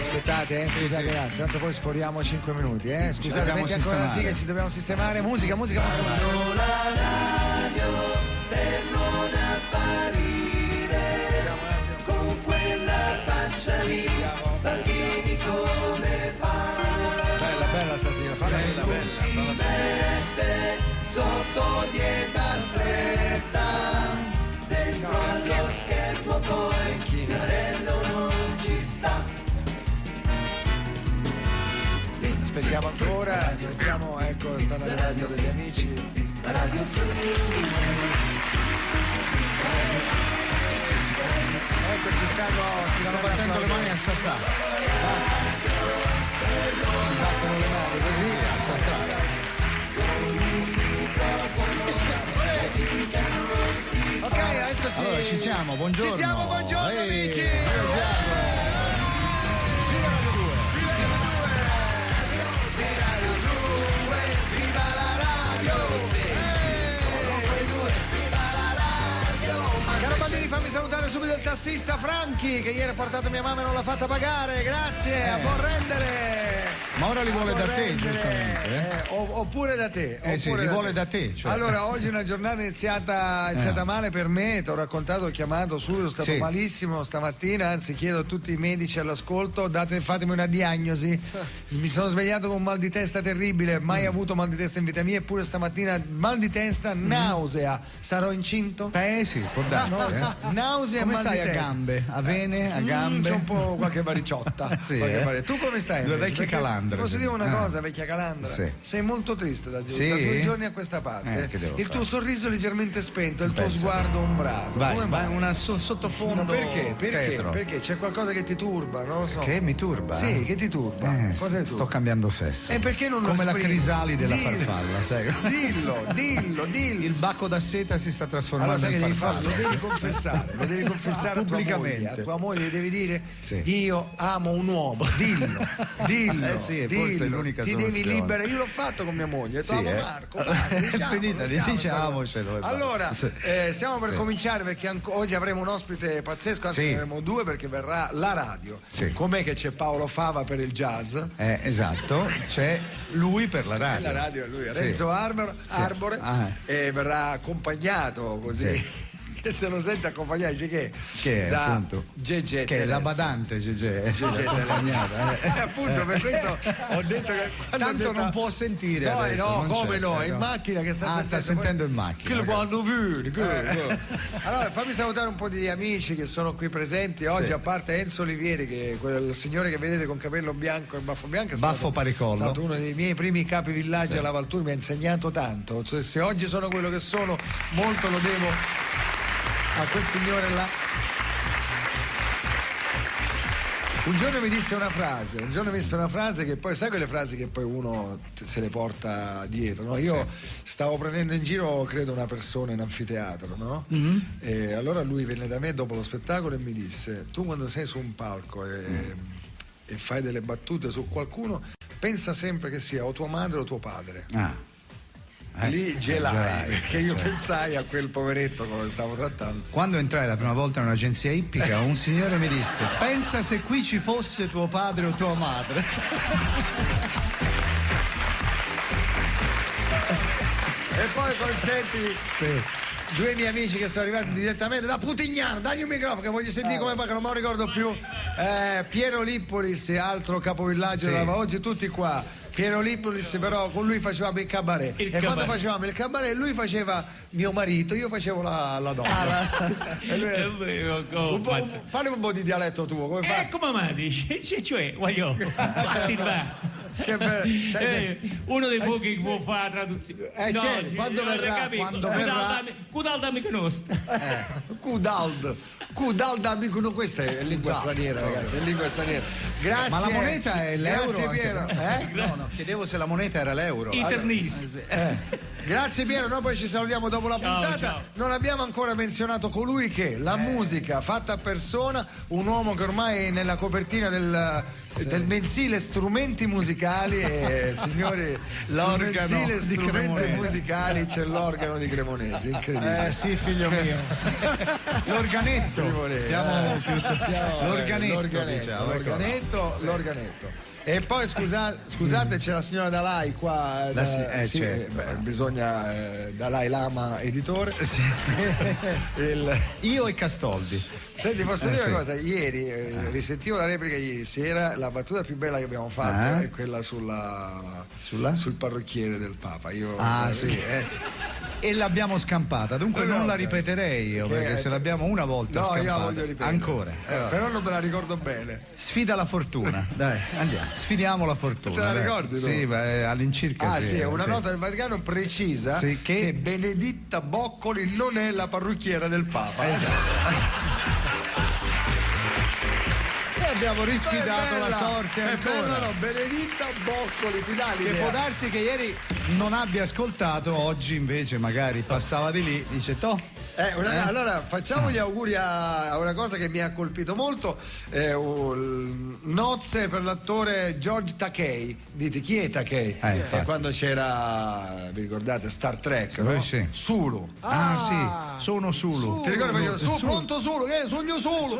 Aspettate, scusate un attimo, tanto poi sforiamo 5 minuti, scusate, metti ancora la sigla, ci dobbiamo sistemare. Musica. La radio per non apparire con quella faccia lì, Baldini come fa? Bella sta sigla, falla bella. Si mette sotto dieta stretta, dentro allo schermo poi Chiarello non ci sta. Aspettiamo ancora, aspettiamo, ecco, sta la radio degli amici. Radio ecco, ci stanno battendo le mani a Sassà. Ci battono le mani così a Sassà. Ok, adesso allora, ci siamo, buongiorno. Ci siamo, buongiorno amici. Fammi salutare subito il tassista Franchi che ieri ha portato mia mamma e non l'ha fatta pagare, grazie, a buon rendere. Ma ora li vuole da te, giustamente. Oppure da te. Sì, li vuole da te. Cioè. Allora, oggi è una giornata iniziata male per me, ti ho raccontato, ho chiamato subito, sono stato malissimo stamattina, anzi chiedo a tutti i medici all'ascolto, fatemi una diagnosi. Mi sono svegliato con un mal di testa terribile, mai avuto mal di testa in vita mia, eppure stamattina mal di testa, nausea. Sarò incinto? Sì, può darsi. Nausea e mal stai di testa. A gambe? A vene? A gambe? C'è un po' qualche variciotta. Tu come stai? Due vecchie calandre. Posso dire una cosa, vecchia calandra? Sì. Sei molto triste da 2 giorni a questa parte. Il tuo sorriso leggermente spento, il tuo sguardo ombrato. Vai, una sottofondo. Perché? Perché c'è qualcosa che ti turba, non lo so. Che mi turba? Sì, che ti turba. Cosa sto cambiando sesso. E perché non lo come la esprimi? crisalide della farfalla, sai? Dillo. Il bacco da seta si sta trasformando allora, in farfalla. Lo devi confessare pubblicamente. a tua moglie gli devi dire io amo un uomo, dillo. Forse è l'unica ti soluzione. Devi liberare, io l'ho fatto con mia moglie, amo Marco, è finita, diciamocelo. Allora, stiamo per cominciare perché oggi avremo un ospite pazzesco, anzi ne avremo 2 perché verrà la radio. Com'è che c'è Paolo Fava per il jazz? Esatto, c'è lui per la radio. La radio è lui, Renzo Arbore, e verrà accompagnato così. Che se lo sente accompagnare dice che è da appunto Gegè che è la badante Gegè accompagnata appunto per questo ho detto che tanto non può sentire in macchina che sta sentendo in macchina che quando allora fammi salutare un po' di amici che sono qui presenti oggi, a parte Enzo Olivieri, che è quel signore che vedete con capello bianco e baffo bianco, paricollo, è stato uno dei miei primi capi villaggi alla Valtour, mi ha insegnato tanto, cioè, se oggi sono quello che sono molto lo devo a quel signore là. Un giorno mi disse una frase che poi, sai quelle frasi che poi uno se le porta dietro, no? Io stavo prendendo in giro, credo, una persona in anfiteatro, no? E allora lui venne da me dopo lo spettacolo e mi disse: tu quando sei su un palco e fai delle battute su qualcuno, pensa sempre che sia o tua madre o tuo padre. Lì gelai, perché io pensai a quel poveretto come stavo trattando. Quando entrai la prima volta in un'agenzia ippica, un signore mi disse: pensa se qui ci fosse tuo padre o tua madre. E poi consenti 2 miei amici che sono arrivati direttamente da Putignano, dagli un microfono che voglio sentire come fa, che non me lo ricordo più. Piero Lippolis, altro capovillaggio della oggi tutti qua. Piero Lippolis, però con lui facevamo il cabaret. Quando facevamo il cabaret lui faceva mio marito, io facevo la donna. Parli un po' di dialetto tuo, come fai? Come mai dici? Cioè, voglio fatti va. Che bello. Uno dei pochi che può fare la traduzione. Quando verrà? Cudald amico nostro. Cudald amico nostro. Questa è lingua straniera, ragazzi, è lingua straniera. Grazie. Ma la moneta è l'euro? Grazie Piero. No, chiedevo se la moneta era l'euro. Internis. Grazie Piero, noi poi ci salutiamo dopo la puntata. Ciao. Non abbiamo ancora menzionato colui che la musica fatta a persona, un uomo che ormai è nella copertina del mensile strumenti musicali e signori, L'organo sul mensile di strumenti Cremonese. musicali c'è l'organo di Cremonese, incredibile. Sì, figlio mio. L'organetto. L'organetto, diciamo. L'organetto. E poi scusate, c'è la signora Dalai qua. certo. Bisogna Dalai Lama editore. Io e Castoldi. Senti, posso dire sì. una cosa? Ieri risentivo la replica ieri sera, la battuta più bella che abbiamo fatto è quella sul parrucchiere del Papa. Io sì. E l'abbiamo scampata, dunque non la ripeterei io, perché se l'abbiamo una volta io la scampata voglio ripetere. ancora. Però non me la ricordo bene. Sfida la fortuna, dai, andiamo. Sfidiamo la fortuna. Te la dai. ricordi tu? Sì, all'incirca. Sì, è una nota del Vaticano precisa che Beneditta Boccoli non è la parrucchiera del Papa. E abbiamo risfidato la sorte ancora. No, Beneditta Boccoli, ti dà l'idea. Che può darsi che ieri non abbia ascoltato, oggi invece magari passava di lì, dice Allora facciamo gli auguri a una cosa che mi ha colpito molto, nozze per l'attore George Takei. Dite chi è Takei? Quando c'era, vi ricordate, Star Trek, no? Sì. Sulu. Sì, sono Sulu. Ti ricordi facevo pronto Sulu, sogno Sulu.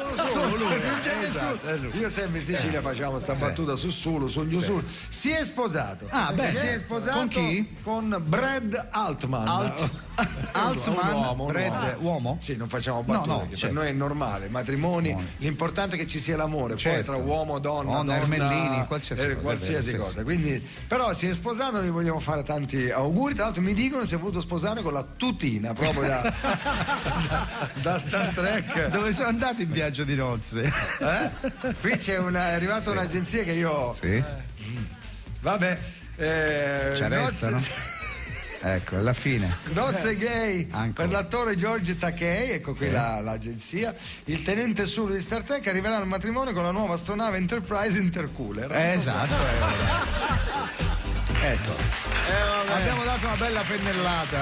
Io sempre in Sicilia facciamo sta battuta su Sulu, sogno Sulu. Si è sposato. Si è sposato con chi? Con Brad Altman. Altman, uomo? Sì, non facciamo battute, che per noi è normale. Matrimoni, l'importante è che ci sia l'amore, poi tra uomo, donna, ermellini, qualsiasi cosa. Quindi, però si è sposato, gli vogliamo fare tanti auguri. Tra l'altro mi dicono si è voluto sposare con la tutina proprio da Star Trek. Dove sono andati in viaggio di nozze? Qui è arrivata un'agenzia che io. Sì. Vabbè. Ci arrestano. Ecco, alla fine. Nozze gay Ancora. per l'attore George Takei, ecco qui l'agenzia. Il tenente Sulu di Star Trek arriverà al matrimonio con la nuova astronave Enterprise Intercooler. Esatto. Ecco. Abbiamo dato una bella pennellata,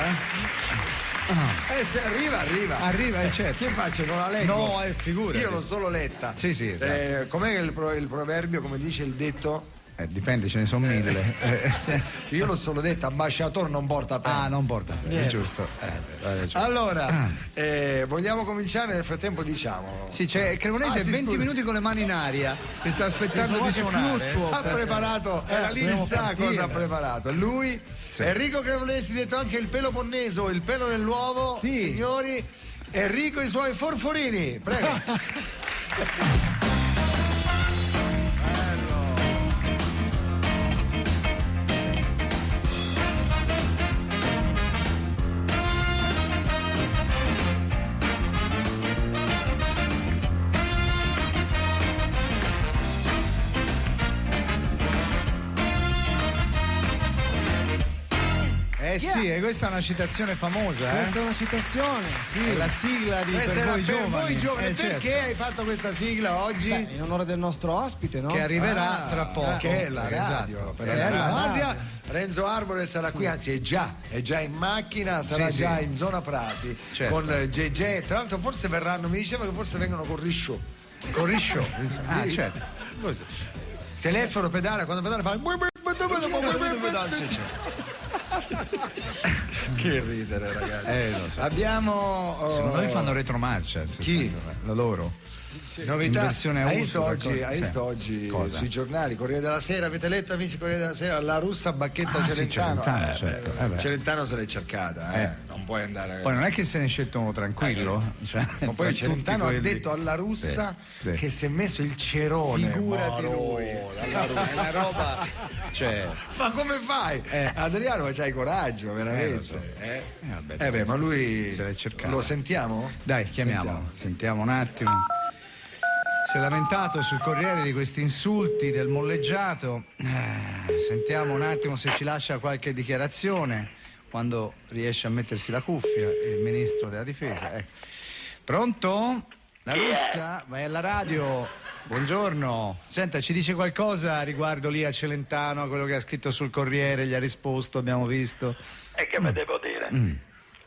Se arriva, certo. Che faccio? Non la leggo? No, figurati. Io l'ho solo letta. Sì, esatto. Com'è il proverbio, come dice il detto? Dipende, ce ne sono 1000. Io l'ho solo detta, ambasciatore non porta pena. Non porta pena, è giusto. Allora, vogliamo cominciare? Nel frattempo diciamo. Sì, c'è Cremonese 20 minuti con le mani in aria, che sta aspettando di suonare. Ha preparato, chissà cosa ha preparato. Lui, Enrico Cremonesi, detto anche il pelo ponneso, il pelo nell'uovo, signori, Enrico e i suoi forforini, prego. Sì, e questa è una citazione famosa. Questa è una citazione, sì. È la sigla di Questa era Per voi giovani. Perché certo. hai fatto questa sigla oggi? In onore del nostro ospite, no? Che arriverà tra poco. Che è la radio. Esatto. Per l'Asia. Renzo Arbore sarà qui, anzi è già in macchina, sarà già in zona Prati con JJ. Tra l'altro forse verranno, mi diceva che forse vengono con Risciò. Con Risciò? Certo. Telesforo pedale, quando pedale fa. Che ridere, ragazzi. Lo so. Abbiamo. Secondo me fanno retromarcia. Chi? La loro. Novità. In versione hai auto, visto oggi cosa? sui giornali, Corriere della Sera, avete letto, amici Corriere della Sera, la russa Bacchetta Celentano? Certo. Celentano se l'è cercata, non puoi andare. Poi non è che se ne è scelto uno tranquillo. Ma poi Celentano ha detto alla russa che si è messo il cerone. Figurati lui. È una roba. Ma come fai? Adriano, ma c'hai coraggio, veramente. Ma lui se l'è cercato. Lo sentiamo? Dai, chiamiamolo. Sentiamo un attimo. Si è lamentato sul Corriere di questi insulti del molleggiato. Sentiamo un attimo se ci lascia qualche dichiarazione quando riesce a mettersi la cuffia, il ministro della difesa. Pronto? La russa? Vai alla radio. Buongiorno. Senta, ci dice qualcosa riguardo lì a Celentano, a quello che ha scritto sul Corriere, gli ha risposto, abbiamo visto. E che vi devo dire?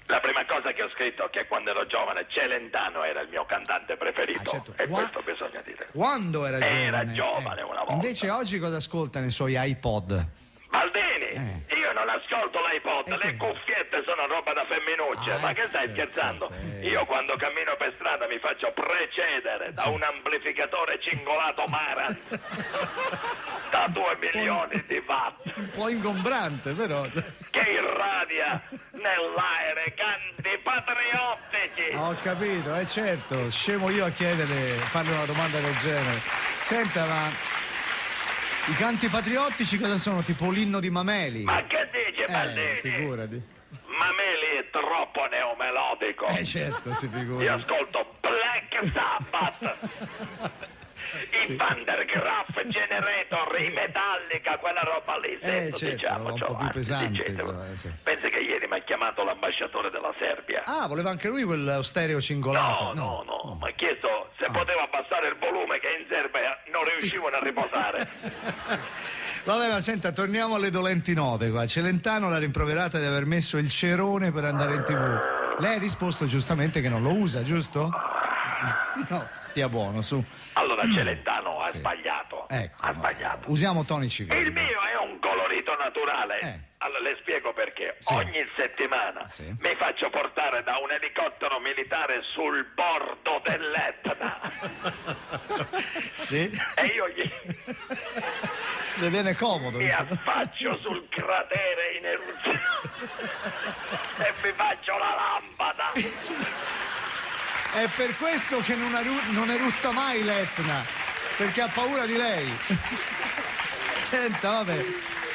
La prima cosa che ho scritto è che quando ero giovane Celentano era il mio cantante preferito. certo. E questo bisogna dire. Quando era giovane? Era giovane una volta. Invece oggi cosa ascolta nei suoi iPod? Baldini, io non ascolto l'iPod, le cuffiette sono roba da femminucce, ma che stai scherzando? Io quando cammino per strada mi faccio precedere da un amplificatore cingolato Marantz da 2 milioni di watt Un po' ingombrante, però. che irradia nell'aere canti patriottici. Ho capito, certo, scemo io a farle una domanda del genere. Senta, ma i canti patriottici cosa sono? Tipo l'inno di Mameli? Ma che dici, Baldini? Figurati. Mameli è troppo neomelodico. Certo, si figura. Io ascolto Black Sabbath, i Vandergraaf, Generator, i Metallica, quella roba lì. Certo, diciamo, un po' più pesante, insomma, sì. Pensi che ieri mi ha chiamato l'ambasciatore della Serbia? Ah, voleva anche lui quel stereo cingolato? No, mi ha chiesto se poteva abbassare il volume che in Serbia non riuscivano a riposare. Vabbè, ma senta, torniamo alle dolenti note qua. Celentano l'ha rimproverata di aver messo il cerone per andare in TV. Lei ha risposto giustamente che non lo usa, giusto? No, stia buono, su. Allora Celentano ha sbagliato. Ecco, ha sbagliato. Usiamo toni civili. Il mio è un colorito naturale. Allora le spiego perché. Ogni settimana mi faccio portare da un elicottero militare sul bordo dell'Etna. Sì. E io gli Le viene comodo. mi affaccio sul cratere in eruzione e mi faccio la lampada. È per questo che non erutta mai l'Etna, perché ha paura di lei. Senta, vabbè.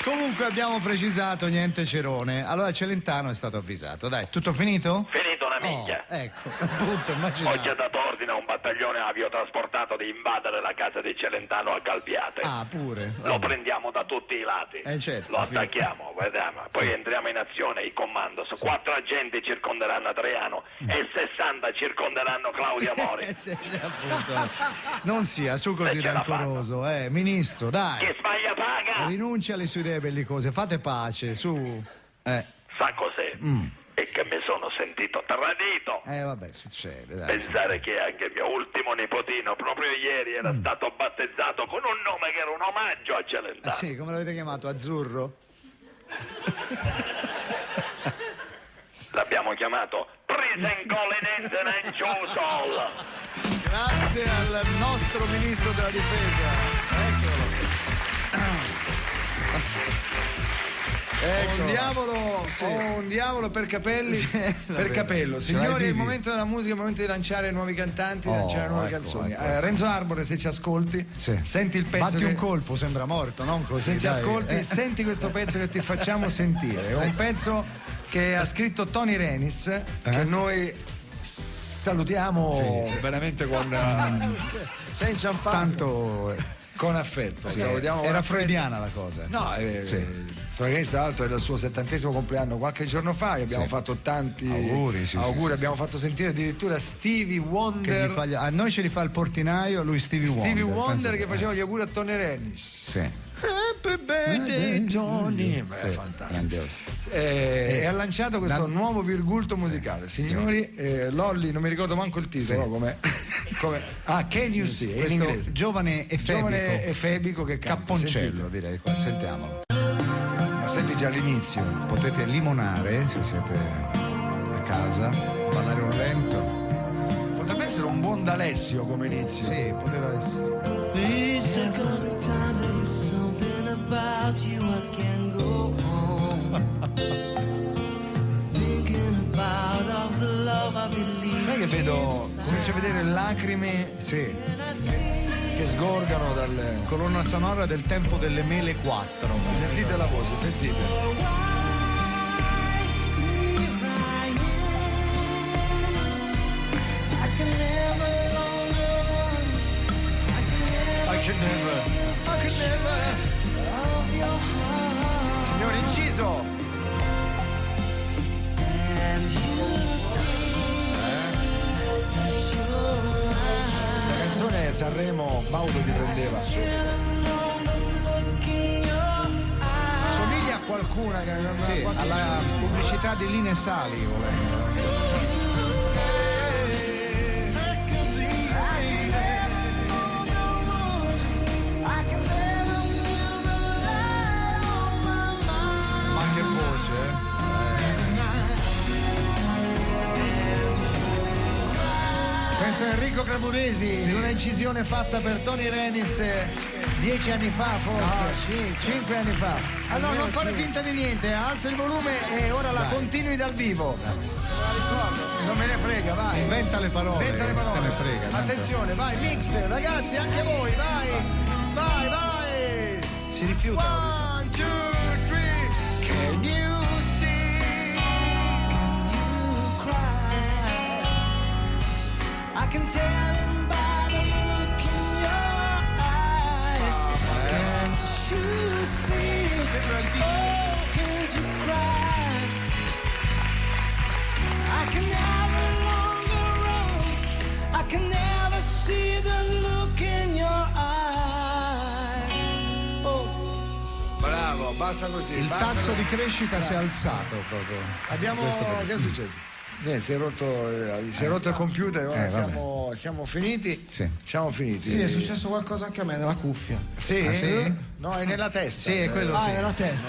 Comunque abbiamo precisato, niente cerone. Allora Celentano è stato avvisato. Dai, tutto finito? Finito una miglia. Ecco, appunto, immaginate. Ho già dato ordine a un battaglione aviotrasportato di invadere la casa di Celentano a Galbiate. Ah, pure. Lo prendiamo da tutti i lati. Certo, lo attacchiamo, vediamo. Poi entriamo in azione, i commandos. 4 agenti circonderanno Adriano e 60 circonderanno Claudia Mori. Appunto. Non sia su così rancoroso, ministro, dai. Chi sbaglia paga. Rinunci alle sue idee bellicose, fate pace, su. Sa cos'è? È che mi sono sentito tradito. Vabbè, succede, dai. Pensare che anche il mio ultimo nipotino proprio ieri era stato battezzato con un nome che era un omaggio a Celentano. Sì, come l'avete chiamato? Azzurro? L'abbiamo chiamato Prison Collinense and Sol. Grazie al nostro ministro della difesa. Eccolo. Un diavolo per capelli, per capello. Signori, è il momento della musica, è il momento di lanciare nuovi cantanti, di lanciare nuove canzoni. Renzo Arbore, se ci ascolti, senti il pezzo. Batti un colpo, sembra morto, non così. Se ci ascolti, senti questo pezzo che ti facciamo sentire. È un pezzo che ha scritto Tony Renis, che noi salutiamo veramente con senza tanto con affetto. Salutiamo era freudiana la cosa. No, Tony Renis tra l'altro era il suo 70° compleanno qualche giorno fa e abbiamo fatto tanti auguri, abbiamo fatto sentire addirittura Stevie Wonder a noi ce li fa il portinaio, lui Stevie Wonder che faceva gli auguri a Tony Renis. Happy birthday Tony. Fantastico. E ha lanciato questo nuovo virgulto musicale, signori. Lolli, non mi ricordo manco il titolo, come Can You See, in inglese. Giovane efebico che canta. Capponcello, direi qua. Sentiamolo. Ma senti già all'inizio. Potete limonare se siete a casa, ballare un lento. Potrebbe essere un buon D'Alessio come inizio. Sì, poteva essere. About you, I can go home. Thinking about all the love I believe. Non è che vedo, comincio a vedere lacrime che sgorgano dal colonna sonora del Tempo delle Mele 4. Sentite la voce, sentite. I can never. Signore, inciso. Questa canzone Sanremo Baudo ti prendeva. Somiglia a qualcuna che Sì, alla pubblicità di Line Sali volendo. Ma che voce, Questo è Enrico Clamuresi, di una incisione fatta per Tony Renis 10 anni fa forse, 5 anni fa. Allora non fare finta di niente, alza il volume e ora la continui dal vivo. Non me ne frega, vai. Inventa le parole. Inventa le parole. Te ne frega. Tanto. Attenzione, vai, mix, ragazzi, anche voi, vai. Vai, vai. Si rifiuta. 1, 2, 3. Can you see? Can you cry? I can tell him by the look in your eyes. Can't you see? Oh, can't you cry? I can never longer run. I can never see the look in your eyes. Oh. Bravo, basta così. Il basta tasso così. di crescita si è alzato proprio. Abbiamo. Questo Che è successo? Si è rotto il computer, ora siamo finiti. Sì. Siamo finiti. Sì, è successo qualcosa anche a me nella cuffia. Sì? Ah, sì? No, è nella testa. Sì, è quello sì. È nella testa.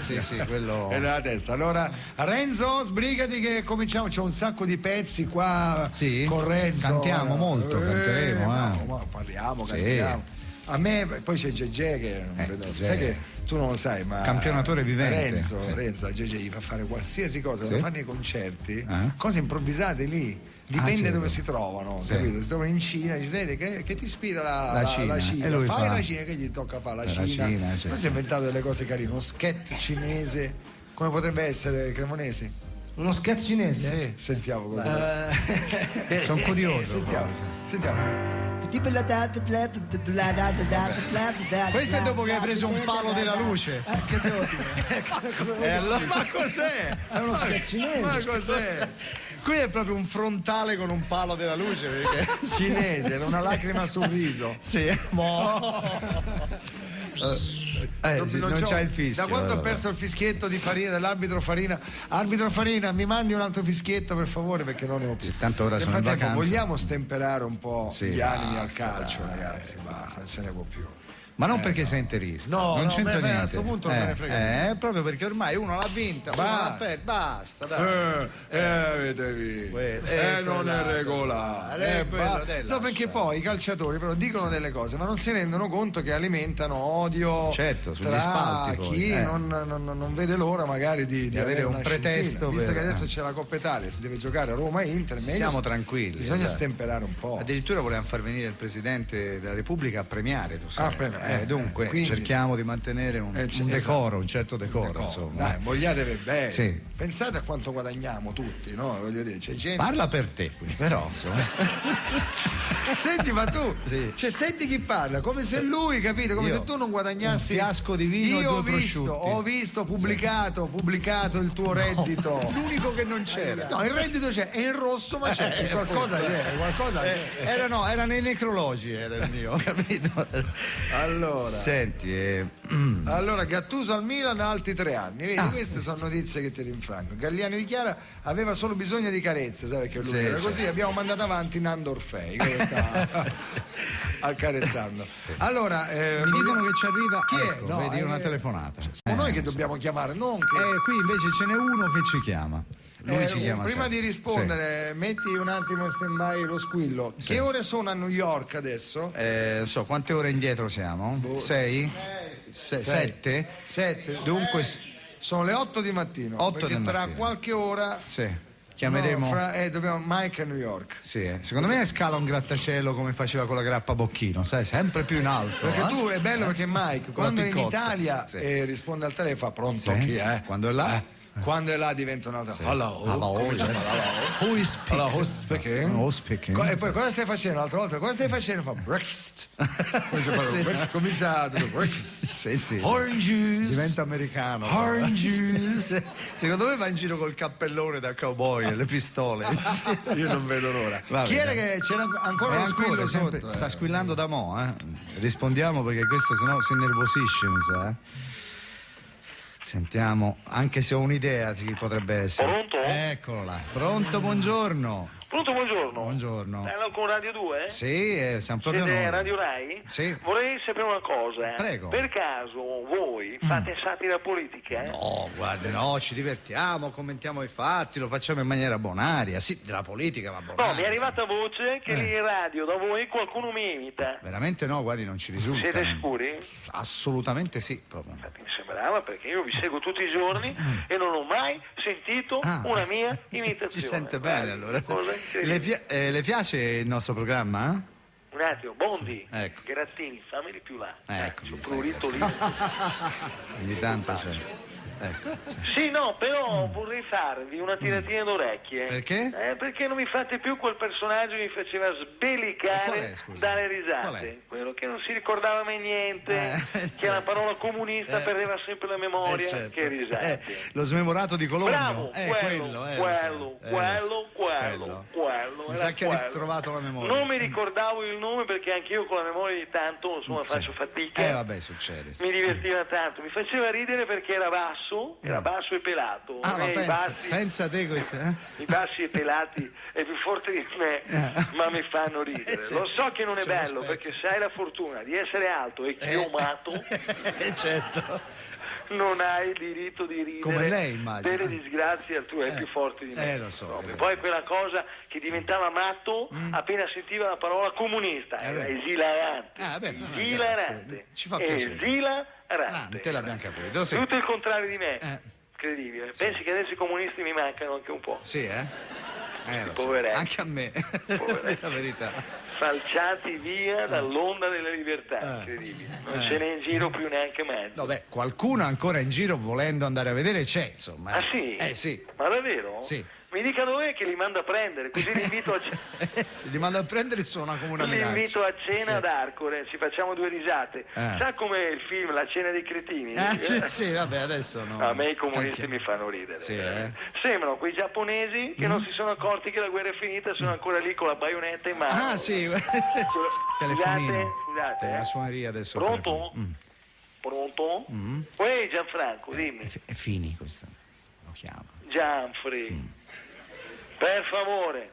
Sì, sì, quello. È nella testa. Allora, Renzo, sbrigati che cominciamo. C'è un sacco di pezzi qua Sì? con Renzo. Cantiamo molto, canteremo, no, ma parliamo, Sì. cantiamo. A me poi c'è Gegè che non vedo. Gegè. Sai che tu non lo sai, ma Campionatore vivente. Renzo, Sì. Renzo a Gegè gli fa fare qualsiasi cosa, Sì. lo fanno nei concerti, Ah. cose improvvisate lì. Dipende sì, dove sì. si trovano, Sì. capito? Si trovano in Cina, ci sente che ti ispira la Cina. E lui Fai fa- la Cina, che gli tocca fare la La Cina. Cina, sì. Poi si è inventato delle cose carine, uno sketch cinese, come potrebbe essere Cremonesi? Uno sketch cinese? Sì, sentiamo cosa. Sono curioso. Sentiamo, sentiamo. Questo è dopo che hai preso un palo della luce. Che devo dire? E allora... Ma cos'è? È uno sketch cinese. Ma cos'è? Qui è proprio un frontale con un palo della luce perché... Cinese, era una lacrima sul viso. Sì, non c'ho- c'è il fischio. Da quando ho allora. perso il fischietto di Farina, dell'arbitro Farina, arbitro Farina, mi mandi un altro fischietto per favore perché non ne ho più. Sì, tanto ora Nel sono in frattempo vacanza. vogliamo stemperare un po' Sì, gli animi al basta, calcio, dai, ragazzi, basta, non se ne può più. Ma non perché sei interista. No, non no, c'entra beh, niente. a sto punto non me ne frega È proprio perché ormai uno l'ha vinta. Basta, dai. Avete visto. Non è regolare. quello della No, perché poi i calciatori però dicono delle cose, ma non si rendono conto che alimentano odio Certo, sugli tra spalti poi, chi eh. non vede l'ora magari di avere un una pretesto scentina. Visto per- che adesso c'è la Coppa Italia, si deve giocare a Roma e Inter, meglio Siamo tranquilli. bisogna esatto. stemperare un po'. Addirittura volevamo far venire il Presidente della Repubblica a premiare, tu sai. premiare, Dunque quindi- cerchiamo di mantenere un decoro, un certo decoro, insomma. Dai, vogliatevi bene. Sì. Pensate a quanto guadagniamo tutti, no? Voglio dire, c'è gente. Parla per te qui, però insomma. Senti, ma tu, Sì. cioè, senti chi parla, come se lui, capito? Come Io, se tu non guadagnassi. un fiasco di vino e Io due prosciutti. ho visto pubblicato il tuo reddito. L'unico che non c'era. No, il reddito c'è, è in rosso, ma c'è qualcosa c'è, qualcosa c'è. Era nei necrologi, era il mio, capito? Allora. Senti, Allora, Gattuso al Milan ha altri 3 anni. Vedi, Ah, queste sono notizie che ti rinfrango. Galliani dichiara aveva solo bisogno di carezze, sai perché lui Sì, era certo. così, abbiamo mandato avanti Nando Orfei che lo sta accarezzando. Allora, mi dicono che ci arriva. chi è? Ecco, No, vedi una telefonata. siamo noi che dobbiamo chiamare, non che. Qui invece ce n'è uno che ci chiama. Lui ci chiama prima sempre. di rispondere, metti un attimo in stand-by lo squillo. Sì. Che ore sono a New York adesso? Non so, quante ore indietro siamo? 6? 7? 7. Dunque, Sono le 8 di mattino. 8 perché del tra mattino. qualche ora. sì. Chiameremo. No, dobbiamo Mike a New York. Sì, secondo me scala un grattacielo come faceva con la grappa Bocchino, sai, sempre più in alto. Perché tu è bello perché Mike quando è in piccozza. Italia Sì. e risponde al telefono, pronto Sì. chi è? Quando è là? Quando è là diventa un'altra. Hello. Hello, yes. Who is speaking? Hello, who's speaking? Who's speaking? E poi cosa stai facendo? L'altra volta cosa stai facendo? Fa breakfast. Comincia a breakfast. Sì. Orange juice. Diventa americano. Orange juice. Secondo me va in giro col cappellone da cowboy e le pistole. Io non vedo l'ora. Va Chi bene. era che c'era ancora lo squillo sempre, sotto? sta squillando da mo', eh. Rispondiamo perché questo sennò si innervosisce, mi sa. Sentiamo, anche se ho un'idea di chi potrebbe essere. Pronto? Eccolo là. Pronto, buongiorno. Pronto, buongiorno. Buongiorno. Con Radio 2? Sì, siamo proprio Siete noi. Radio Rai? Sì. Vorrei sapere una cosa. Prego. Per caso voi fate satira politica? No, guarda, no, ci divertiamo, commentiamo i fatti, lo facciamo in maniera bonaria. Sì, della politica, ma bonaria. No, mi è arrivata voce che lì in radio da voi qualcuno mi imita. Veramente no, guardi, non ci risulta. Siete sicuri? Assolutamente sì, proprio. Infatti mi sembrava, perché io vi seguo tutti i giorni e non ho mai sentito una mia imitazione. Ci sente bene allora. Cosa incredibile. Le piace il nostro programma? Un attimo, Bondi, Sì, ecco. Grattini, fammi più là. Ecco, Sono mi prurito lì. Ogni tanto c'è. Ecco. Sì, no, però vorrei farvi una tiratina d'orecchie. Perché? Perché non mi fate più quel personaggio che mi faceva Qual sbelicare è, scusa? dalle Qual risate. è? Quello che non si ricordava mai niente, che la parola comunista perdeva sempre la memoria. Certo. Che risate. Lo smemorato di Colombo. Bravo, quello. Mi sa che ha ritrovato la memoria. Non mi ricordavo il nome perché anch'io con la memoria di tanto, insomma, faccio fatica. Vabbè, succede. Mi divertiva tanto, mi faceva ridere perché era basso e pelato. Ah, ma I pensa a te questo, I bassi e pelati è più forte di me, ma mi fanno ridere. Lo so che non è bello, perché se hai la fortuna di essere alto e chiomato, certo. non hai il diritto di ridere. Come lei, immagino. Per disgrazia tu è più forte di me. Lo so. Proprio. Poi quella cosa che diventava matto appena sentiva la parola comunista, era esilarante. Esilarante. Ci fa piacere. Esilarante. Te l'abbiamo capito, sì. Tutto il contrario di me. Incredibile. Pensi che adesso i comunisti mi mancano anche un po'. Sì, lo so. Poveretti. Anche a me. La verità. Falciati via dall'onda della libertà. Incredibile. Non ce n'è in giro più neanche mezzo. No, beh, qualcuno ancora in giro volendo andare a vedere c'è, insomma. Ah sì? Sì. Ma davvero? Sì. Mi dica dov'è che li manda a prendere, così li invito a li mando a prendere suona come una minaccia. Li invito a cena ad Arcore, ci facciamo due risate. Sa com'è il film La cena dei cretini? Sì, vabbè, adesso no. A me i comunisti mi fanno ridere. Sì, Sembrano quei giapponesi che non si sono accorti che la guerra è finita e sono ancora lì con la baionetta in mano. Ah, sì. Telefonino. Scusate. La suoneria adesso. Pronto? Pronto? Uè, Gianfranco, dimmi. È Fini questo. Lo chiamo. Gianfri, per favore,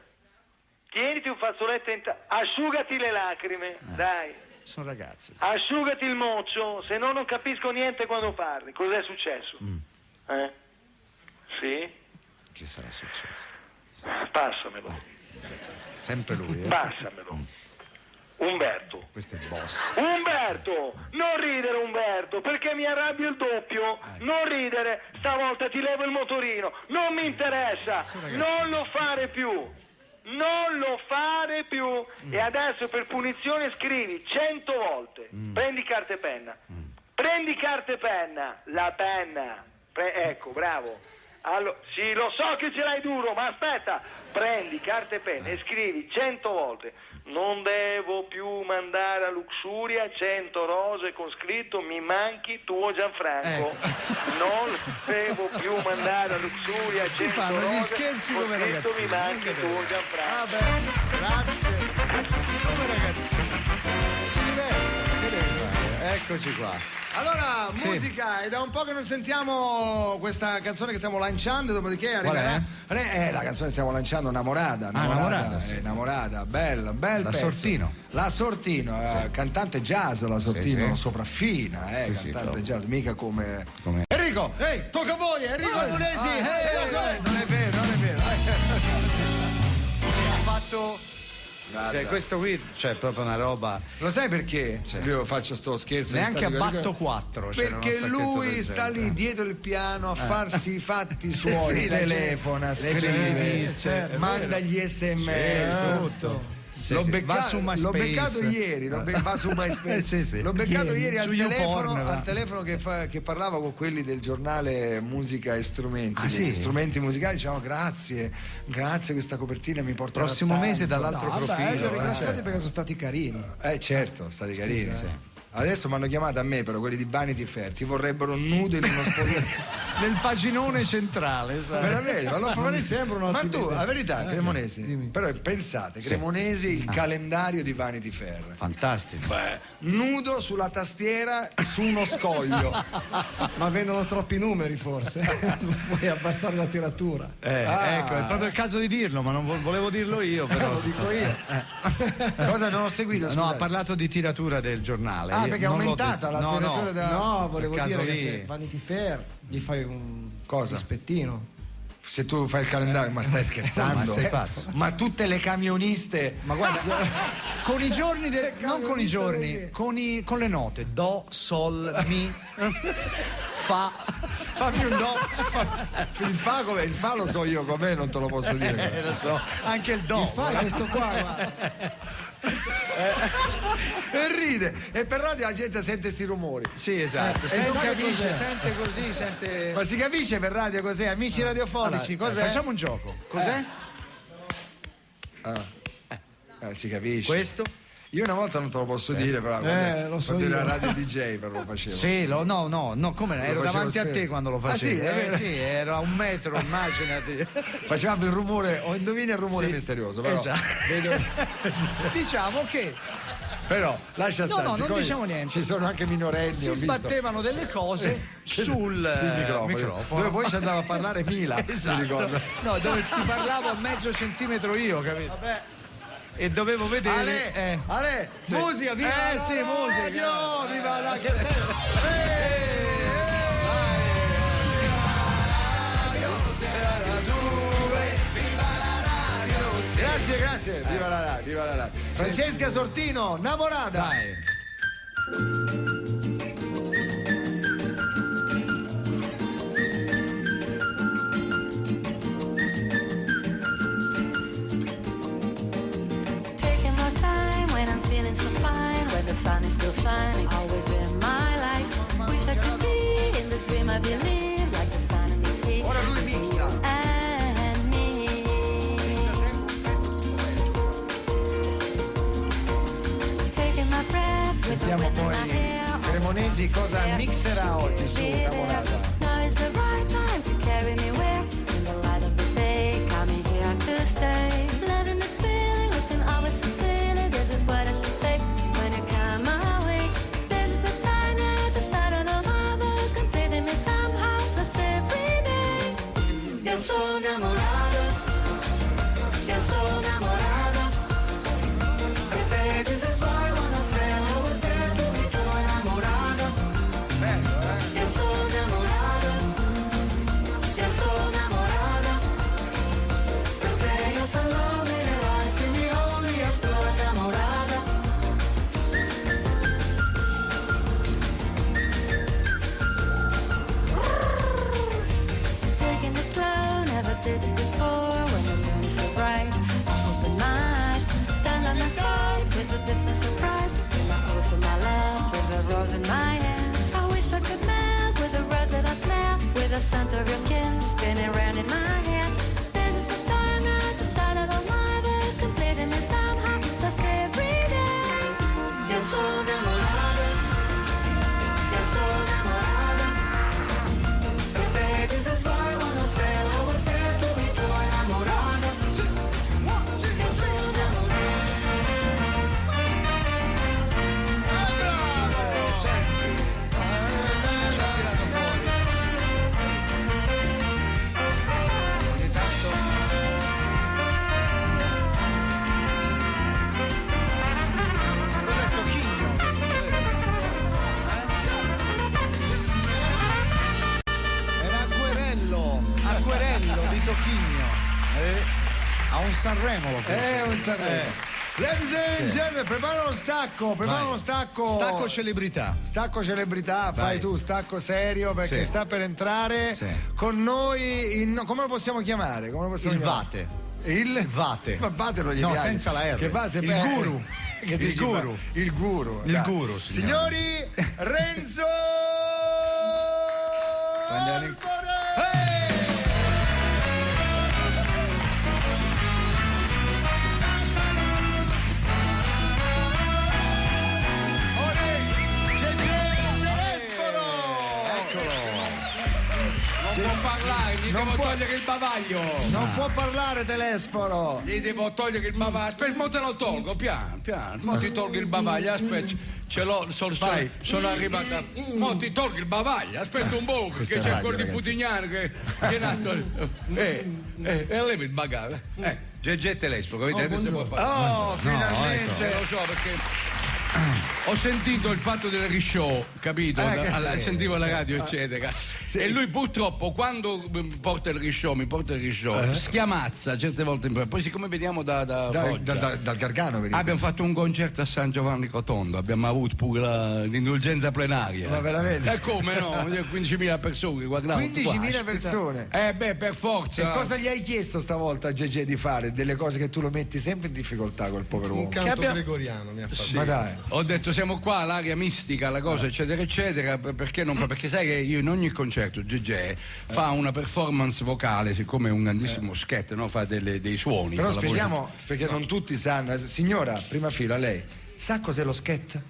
tieniti un fazzoletto asciugati le lacrime, dai. Sono ragazzi. Asciugati il moccio, se no non capisco niente quando parli. Cos'è successo? Sì? Che sarà successo? Passamelo. Sempre lui, Passamelo. Umberto. Questo è il boss. Umberto, non ridere Umberto, perché mi arrabbio il doppio. Non ridere, stavolta ti levo il motorino. Non mi interessa, non lo fare più. Non lo fare più. E adesso per punizione scrivi 100 volte. Prendi carta e penna. Prendi carta e penna. La penna. Ecco, bravo. Allora, sì, lo so che ce l'hai duro, ma aspetta. Prendi carta e penna e scrivi 100 volte. Non devo più mandare a Luxuria 100 rose con scritto mi manchi tuo Gianfranco. Non devo più mandare a Luxuria 100 fanno rose gli scherzi con come scritto ragazzini. mi manchi tuo Gianfranco. Grazie. Come ragazzi. Si diverte. Che deve fare? Eccoci qua. Allora, musica, è da un po' che non sentiamo questa canzone che stiamo lanciando, dopodiché arriverà. La canzone che stiamo lanciando, Namorada. Namorada, sì. Innamorata, bel La pezzo. Sortino. La Sortino, cantante jazz, la Sortino, sì. sopraffina, Sì, cantante jazz, mica come... Come- Enrico, tocca a voi, Enrico Arnulesi! Non è vero. Ha fatto. Guarda. Questo qui, cioè, proprio una roba. Lo sai perché? Io faccio sto scherzo. Neanche a ogni tanto, Batto 4. c'era uno perché stacchetto lui del sta genere. lì dietro il piano a farsi i fatti suoi, Sì, telefona, le scrive, riviste, è manda vero. gli SMS, tutto. L'ho Sì, beccato, va su MySpace. l'ho beccato ieri, va su MySpace. Sì. L'ho beccato ieri Su al YouPorn, va. telefono che parlava con quelli del giornale Musica e Strumenti. Strumenti musicali, dicevano grazie, questa copertina mi porta Prossimo mese dall'altro Vabbè, li ho profilo. ringraziati perché sono stati carini. certo, stati carini. Adesso mi hanno chiamato a me, però quelli di Vanity Fair, ti vorrebbero nudo in uno spogliatoio. Nel paginone centrale, sai. Veramente, ma, Non mi sembra ma un'ottima tu, idea. la verità, Cremonesi, dimmi. però pensate, Cremonesi, il calendario di Vanity Fair. Fantastico. Beh, nudo sulla tastiera su uno scoglio. Ma vendono troppi numeri forse. Puoi abbassare la tiratura. Ecco, è proprio il caso di dirlo, ma non volevo dirlo io, però. Lo dico io. Cosa non ho seguito? No, ha scusate? parlato di tiratura del giornale. Ah, Io perché è non l'ho aumentata detto. la No, tiratura no. da... No, volevo quel caso dire che lì- se Vanity Fair gli fai un Cosa? dispettino. Se tu fai il calendario, ma stai scherzando? Ma sei pazzo? Ma tutte le camioniste, Ma guarda, con i giorni, non con i giorni, con le note do, sol, mi, fa. fammi un do. Il fa come? Il fa lo so io com'è, non te lo posso dire. Lo so, anche il do. Fai questo qua, guarda. E ride. E per radio la gente sente sti rumori. Sì, esatto. Se e non sai capisce, cos'è? sente così, sente. Ma si capisce per radio cos'è? Amici radiofonici, Allora, cos'è? facciamo un gioco. Cos'è? Si capisce. Questo? Io una volta non te lo posso dire, però lo so quando io. era radio DJ però lo facevo. Sì, no, come ero facevo davanti a spesso. te quando lo Ah, sì? facevi. Sì, era a 1 metro, immaginati. Facevamo il rumore, o indovina il rumore Sì. misterioso, però. Esatto. Diciamo che Però lascia stare. non siccome diciamo niente. Ci sono anche minorenni. si ho visto. sbattevano delle cose sul Sì, il microfono. Dove poi ci andava a parlare Mila, mi Esatto. ricordo. No, dove ti parlavo a mezzo centimetro io, capito? E dovevo vedere. Ale, Sì. musica, viva la sì, radio, musica. viva la Grazie, viva la radio, viva la radio. Francesca Sortino, Namorada. Dai. Taking my time when I'm feeling so fine, when the sun is still shining, always in my life. Wish I could be in this dream I believe, like the sun and the sea. Ora lui mixa. And me. Taking my breath with the Sentiamo wind in poi my hair. Cremonesi cosa mixerà oggi su Namorada. Now is the right time to carry me where? In the light of the day, coming here to stay. Loving this feeling, looking always so silly. This is what I should say when you come my way. This is the time now to shadow the marvel, completing me somehow, just every day. Yo soy enamorado, yo soy enamorado. I say this is why I wanna say I was there to be too enamorado. Yo soy enamorado, yo soy enamorado. They say you're so lonely, your eyes see me only, yo estoy enamorada. Taking it slow, never did it before. When the moon's so bright, I open my eyes, stand on the side with a different surprise. Then I open my love with a rose in my hand. I wish I could melt with the rose that I smell, with the scent of your skin spinning round in my hand. This is the time now to shine it on my bed, completing me somehow, just every day. Yo soy enamorado, yo soy enamorado. They say this is why I wanna say I was there to be too enamorado. Yo soy enamorado. Senti. Ci ha tirato fuori. Ogni tanto. Cos'è Tocchigno? Era Acquerello di Tocchigno. A un Sanremo lo fece. Un Sanremo. Ladies and gentlemen, prepara lo stacco, Vai. stacco. Stacco celebrità. Stacco celebrità, Vai. fai tu stacco serio perché Sì. sta per entrare Sì. con noi come lo possiamo chiamare? Come lo possiamo Il chiamare? Vate. Il Vate. Ma Vate non gli No, piace. senza la R. Che va se Il beh, guru. che si Il dice, guru. Il guru. Il dai. guru, signori. Signori, Renzo Prendiamo in- Arbore! Olè! devo può- togliere il bavaglio. Non può parlare Telesforo. Gli devo togliere il bavaglio. Aspetta, mo te lo tolgo, piano, piano. Mo ti tolgo il bavaglio, aspetta. Ce l'ho, sono arrivato. Mo ti tolgo il bavaglio, aspetta un po', che c'è quello di Putignano che è nato. Levi il bagaglio. GG Telesforo, vedete se può fare. Oh, finalmente. Lo so perché. Ho sentito il fatto del rishow, capito? Sentivo la radio, eccetera. Sì. E lui purtroppo quando mi porta il rishow, schiamazza certe volte. Poi siccome veniamo da Foggia, Dal Gargano venite. abbiamo fatto un concerto a San Giovanni Rotondo, abbiamo avuto pure l'indulgenza plenaria. Ma veramente? E come no? 15.000 persone che guardavano. 15.000 persone. Per forza. E cosa gli hai chiesto stavolta a GG di fare? Delle cose che tu lo metti sempre in difficoltà col povero Un uomo. canto abbiamo- gregoriano mi ha fatto. Ma dai. Ho detto siamo qua, l'aria mistica, la cosa eccetera eccetera, perché non fa? Perché sai che io in ogni concerto GG fa una performance vocale, siccome è un grandissimo sketch, no? Fa dei suoni. Però con la voce. spieghiamo, perché non tutti sanno. Signora, prima fila, lei sa cos'è lo sket?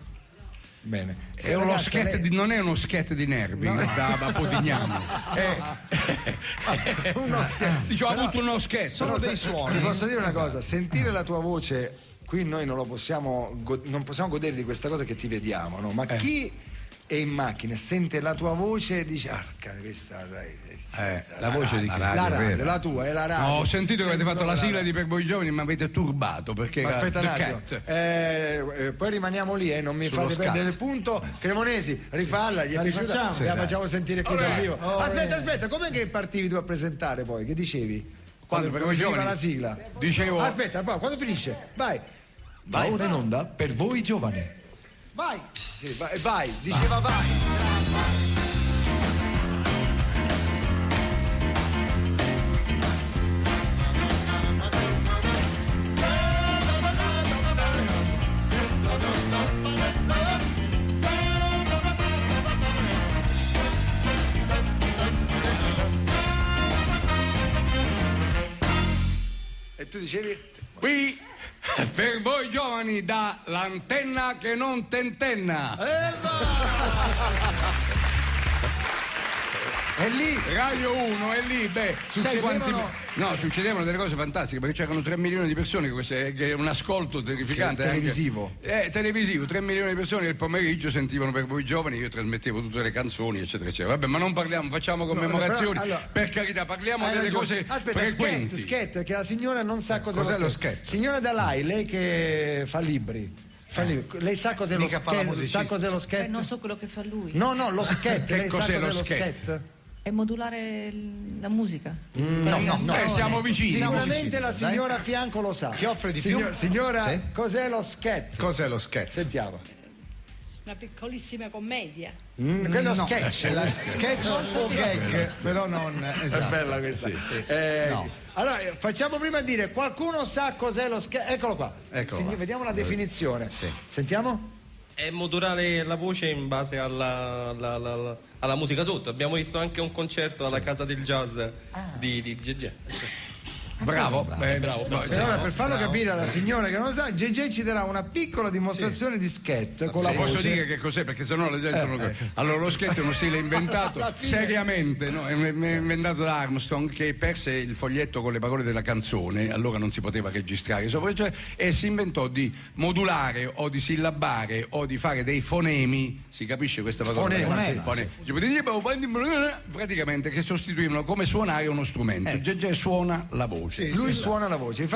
Bene. Se È uno ragazza, sketch lei- non è uno sketch di nervi da Podignano. uno sketch. Dice, ho avuto uno sketch. Sono dei suoni. Ti posso dire una cosa, sentire la tua voce qui noi non lo possiamo non possiamo godere di questa cosa che ti vediamo, no? Ma chi è in macchina, sente la tua voce e dice arca questa La voce di chi? la radio, la tua è la radio. No, ho sentito che avete fatto la sigla radio. di Per voi giovani, ma avete turbato perché Ma era aspetta un The attimo, Cat. poi rimaniamo lì, non mi Sullo fate scatto. perdere il punto. Cremonesi, rifalla, gli è La piaciuta? rifacciamo? La facciamo sentire qui dal vivo. Oh, Aspetta, com'è che partivi tu a presentare poi? Che dicevi? Quando Per voi finiva giovani? la sigla? Dicevo. Aspetta, poi quando finisce? Vai. Va ora in onda per voi giovani. Vai! Sì, vai, diceva vai. E tu dicevi? Qui per voi giovani da l'antenna che non tentenna. E lì Radio 1 è lì, sai Succedevano- quanti. No, succedevano delle cose fantastiche perché c'erano 3 milioni di persone, che è un ascolto terrificante. Che è televisivo. Televisivo, 3 milioni di persone che il pomeriggio sentivano Per voi giovani, io trasmettevo tutte le canzoni, eccetera, eccetera. Vabbè, ma non parliamo, facciamo commemorazioni, però, allora, per carità, parliamo hai delle ragione. cose Aspetta, frequenti. sketch, che la signora non sa cos'è lo sketch? Signora Dalai, lei che fa libri. Lei sa cos'è lo Mica fa la sketch? musicista. Sa cos'è lo sketch? Non so quello che fa lui. No, lo sketch. Che Lei sa cos'è cos'è lo lo sketch? sketch? È modulare la musica. Siamo vicini. Sicuramente la signora a fianco lo sa. Chi offre di più? Signora, Sì. cos'è lo sketch? Cos'è lo sketch? Sentiamo. Una piccolissima commedia. Quello No, sketch. sketch o gag, però non esatto. È bella questa. Allora, facciamo prima dire, qualcuno sa cos'è lo sketch? Eccolo qua. Eccolo qua. Vediamo la definizione. Sì. Sentiamo? È modulare la voce in base alla musica sotto. Abbiamo visto anche un concerto alla Casa del Jazz di GG. Bravo. Allora, per farlo capire alla signora che non lo sa, GG ci darà una piccola dimostrazione di sketch con la Posso voce. dire che cos'è? Perché sennò la gente non lo capisce. Allora, lo sketch è uno stile inventato Alla fine- seriamente, no? È inventato da Armstrong, che perse il foglietto con le parole della canzone, allora non si poteva registrare sopra, e si inventò di modulare o di sillabare o di fare dei fonemi, si capisce questa parola? Praticamente che sostituivano come suonare uno strumento. GG suona la voce. Lui suona la voce. Vi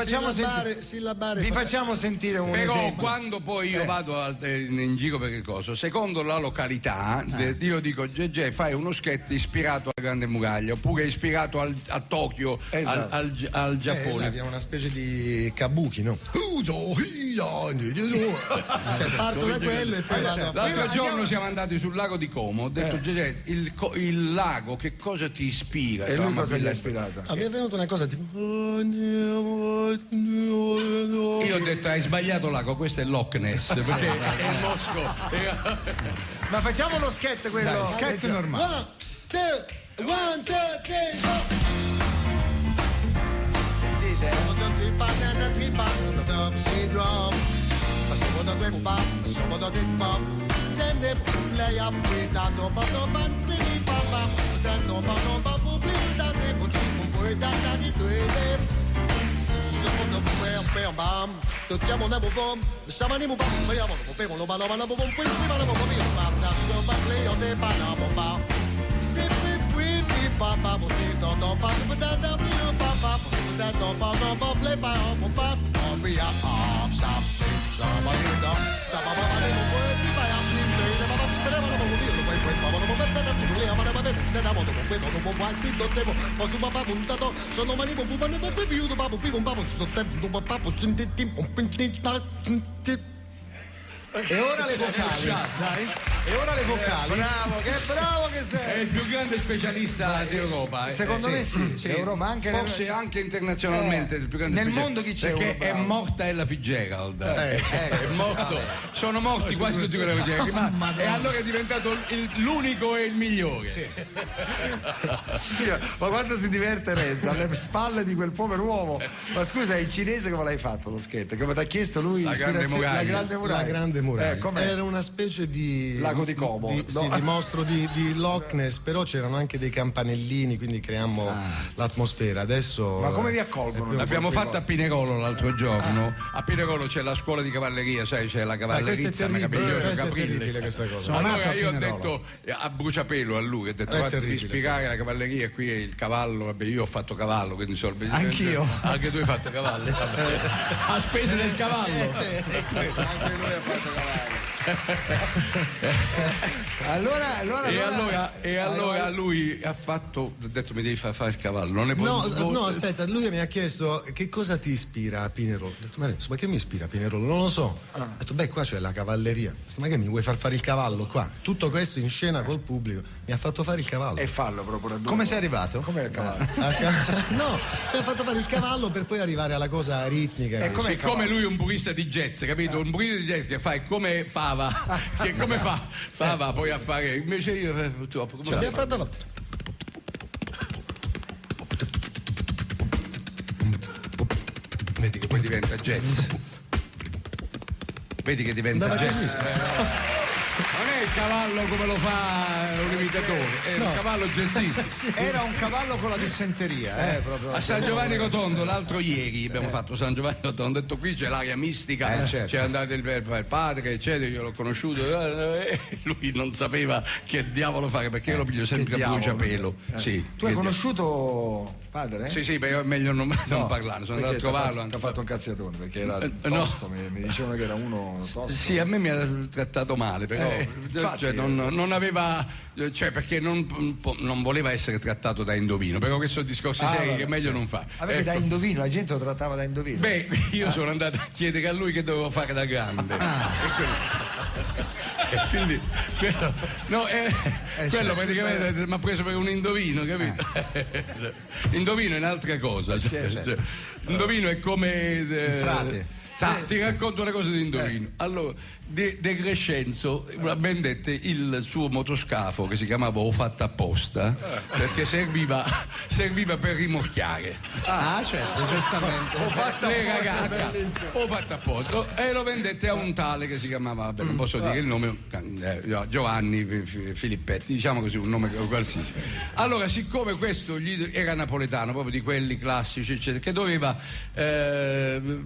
facciamo sentire un Però esempio. quando poi io vado in giro per il coso, secondo la località, io dico GG fai uno sketch ispirato alla Grande Muraglia oppure ispirato a Tokyo, Esatto. al Giappone. Abbiamo una specie di kabuki, no? Parto da quello e poi vado a... L'altro giorno siamo andati sul lago di Como, ho detto GG il lago che cosa ti ispira? E lui cosa gli ha ispirato? Mi è venuta una cosa tipo... Io ho detto hai sbagliato lago, questo è Loch Ness perché è il mosco. Ma facciamo lo sketch quello. Dai, sketch normale. 1, 2, 3, go! E ora le vocali. E ora le vocali. Bravo, che bravo che sei! È il più grande specialista d'Europa. Secondo me sì. Europa, anche forse anche internazionalmente il più grande nel specialista. mondo chi c'è? Perché è morta Ella Fitzgerald. È morto. Sono morti quasi tutti quelli che e allora è diventato l'unico e il migliore. Sì. Ma quanto si diverte Renzo alle spalle di quel povero uomo. Ma scusa, è in cinese come l'hai fatto lo sketch? Come ti ha chiesto lui la grande muraglia. La grande muraglia. Era una specie di lago di Como, di mostro di Loch Ness, però c'erano anche dei campanellini, quindi creammo l'atmosfera. Adesso ma come vi accolgono? L'abbiamo fatto a Pinerolo l'altro giorno. A Pinerolo c'è la scuola di cavalleria, sai, c'è la cavallerizza, è terribile questa cosa. Allora io ho detto a bruciapelo a lui, ho detto guarda, devi spiegare la cavalleria, qui è il cavallo, vabbè, io ho fatto cavallo, quindi so anch'io. Anche tu hai fatto cavallo, a spese del cavallo. Anche lui ha fatto cavallo. allora lui ha fatto, ha detto mi devi fare il cavallo, non ne no, aspetta, lui mi ha chiesto che cosa ti ispira a Pinerolo. Ho detto ma che mi ispira a Pinerolo? Non lo so. Ho detto beh, qua c'è la cavalleria. Ho detto, ma che mi vuoi far fare il cavallo qua? Tutto questo in scena col pubblico, mi ha fatto fare il cavallo. E fallo proprio. Come sei arrivato? Come il cavallo? No, mi ha fatto fare il cavallo per poi arrivare alla cosa ritmica. E siccome lui è un purista di jazz, capito? Un purista di jazz che fa come Fava, che come Fava poi a fare, invece io purtroppo come abbiamo fatto vedi che poi diventa jazz. Vedi che diventa jazz. Non è il cavallo come lo fa un imitatore, è un cavallo jazzistico. Era un cavallo con la dissenteria, proprio. A San Giovanni Rotondo, l'altro ieri abbiamo fatto San Giovanni Rotondo, ho detto qui c'è l'aria mistica, certo. C'è andato il padre, eccetera, io l'ho conosciuto, e lui non sapeva che diavolo fare, perché io lo piglio sempre a bruciapelo. Sì, tu hai conosciuto padre? Sì, però è meglio non parlarne, sono andato a trovarlo. Ti ha fatto un cazziatone perché era tosto, mi dicevano che era uno tosto. Sì, a me mi ha trattato male, però infatti, non aveva, perché non voleva essere trattato da indovino, però questi sono discorsi seri che è meglio non fare. Perché da indovino, la gente lo trattava da indovino. Beh, io sono andato a chiedere a lui che dovevo fare da grande. E quindi quello praticamente mi ha preso per un indovino, capito? Indovino è un'altra cosa. Indovino è come frate. Ti racconto una cosa di indovino. Allora, De Crescenzo vendette il suo motoscafo che si chiamava O Fatta Apposta perché serviva per rimorchiare. Certo, giustamente. Le ragazze O Fatta Apposta, e lo vendette a un tale che si chiamava, non posso dire il nome, Giovanni Filippetti, diciamo così, un nome qualsiasi. Allora, siccome questo era napoletano, proprio di quelli classici, eccetera, che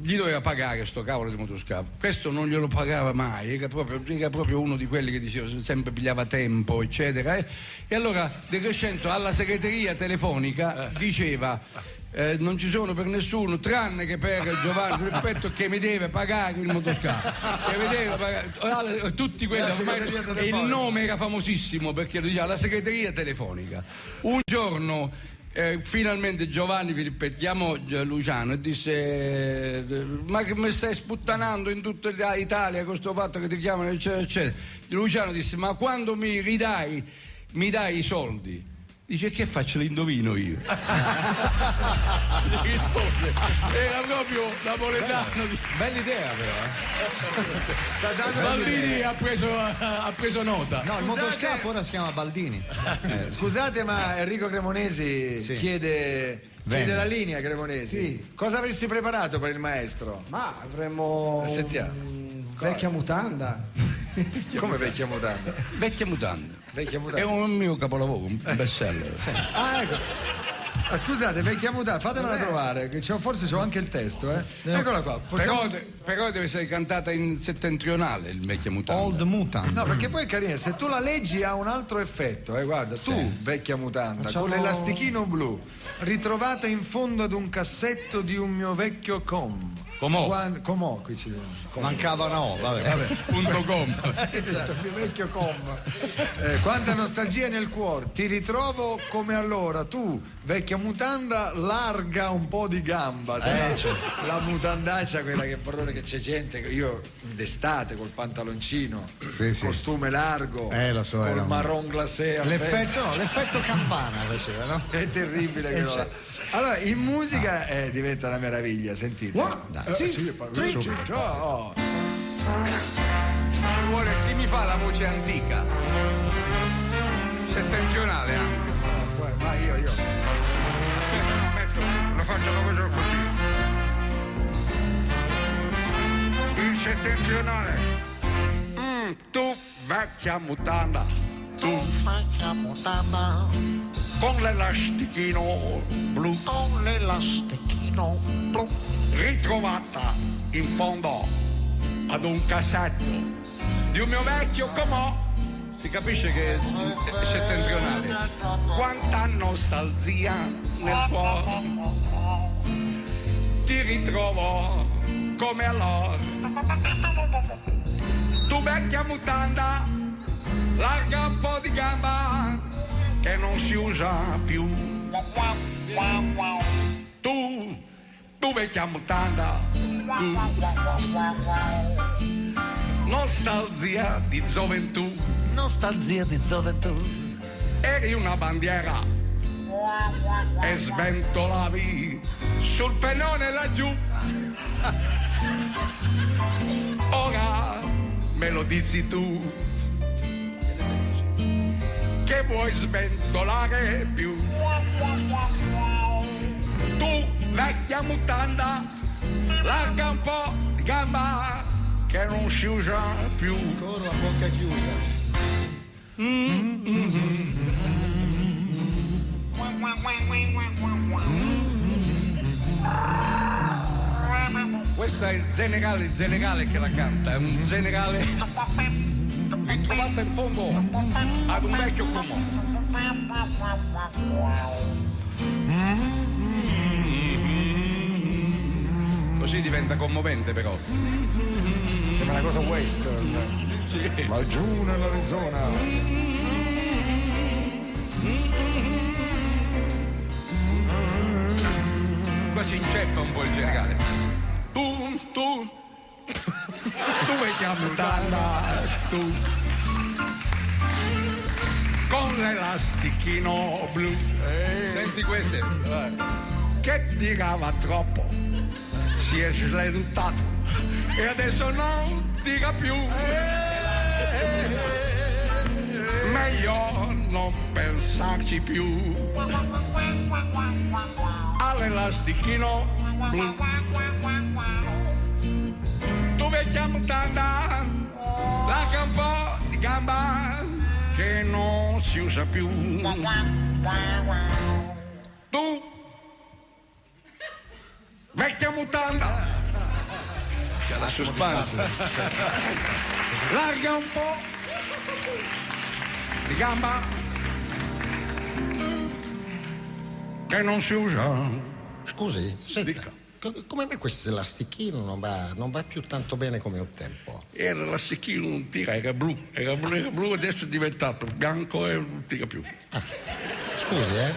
gli doveva pagare sto cavolo di motoscafo, questo non glielo pagava mai. Era proprio uno di quelli che diceva sempre pigliava tempo, eccetera, e allora De Crescenzo alla segreteria telefonica diceva non ci sono per nessuno tranne che per Giovanni Rispetto che mi deve pagare il motoscafo, che mi deve pagare tutti quelli, e il nome era famosissimo perché lo diceva alla segreteria telefonica. Un giorno finalmente Giovanni Filippetti chiamò Luciano e disse ma che mi stai sputtanando in tutta Italia con questo fatto che ti chiamano eccetera eccetera. Luciano disse ma quando mi dai i soldi? Dice che faccio l'indovino io. Era proprio napoletano. Bella idea però. Baldini ha preso nota. No, il motoscafo ora si chiama Baldini. Scusate, ma Enrico Cremonesi chiede la linea, Cremonesi. Sì. Cosa avresti preparato per il maestro? Ma avremmo vecchia mutanda. Come vecchia mutanda? Vecchia mutanda. Vecchia mutanda. È un mio capolavoro, un bestseller. Ecco. Scusate, vecchia mutanda, fatemela trovare, che forse c'ho anche il testo, Eccola qua. Però deve essere cantata in settentrionale il vecchia mutanda. Old Mutant. No, perché poi è carina, se tu la leggi ha un altro effetto, guarda, tu, vecchia mutanda, con l'elastichino blu, ritrovata in fondo ad un cassetto di un mio vecchio Comò, qui ci mancava una O, vabbè. Punto com. Il mio vecchio quanta nostalgia nel cuore, ti ritrovo come allora, tu, vecchia mutanda, larga un po' di gamba, sai? La mutandaccia, quella che c'è gente, io d'estate col pantaloncino, costume largo, lo so, col marron glacé. L'effetto campana faceva, no? È terribile quello là. Allora, in musica diventa una meraviglia, sentite. Chi mi fa la voce antica? Settentrionale anche. Ma io. Lo faccio così. Il settentrionale. Tu vecchia mutanda. Con l'elastichino blu. Ritrovata in fondo ad un cassetto di un mio vecchio Comò. Si capisce che è settentrionale. Quanta nostalgia nel cuore, ti ritrovo come allora. Tu vecchia mutanda, larga un po' di gamba che non si usa più. Tu vecchia mutanda, tu. Nostalgia di gioventù. Eri una bandiera e sventolavi sul pennone laggiù. Ora me lo dici tu che vuoi sventolare più. Tu vecchia mutanda, larga un po' di gamba che non si usa più. Coro a bocca chiusa. Questo è il generale che la canta, è un generale ritrovata in fondo ad un vecchio Comò. Così diventa commovente però. Sembra una cosa western. Sì. Laggiù nell'Arizona. Qua si inceppa un po' il generale. Tu vecchia mutanda, tu con l'elastichino blu. Senti queste. Che tirava troppo, si è slentato e adesso non tira più. Meglio non pensarci più. All'elastichino blu. Tu vecchia mutanda, larga un po' di gamba che non si usa più. Tu vecchia mutanda, c'è la suspense. Larga un po' di gamba che non si usa. Scusi, senta, come mai questo elastichino non va più tanto bene come un tempo? Era l'elastichino non tira, era blu, adesso è diventato bianco e non tira più. Scusi,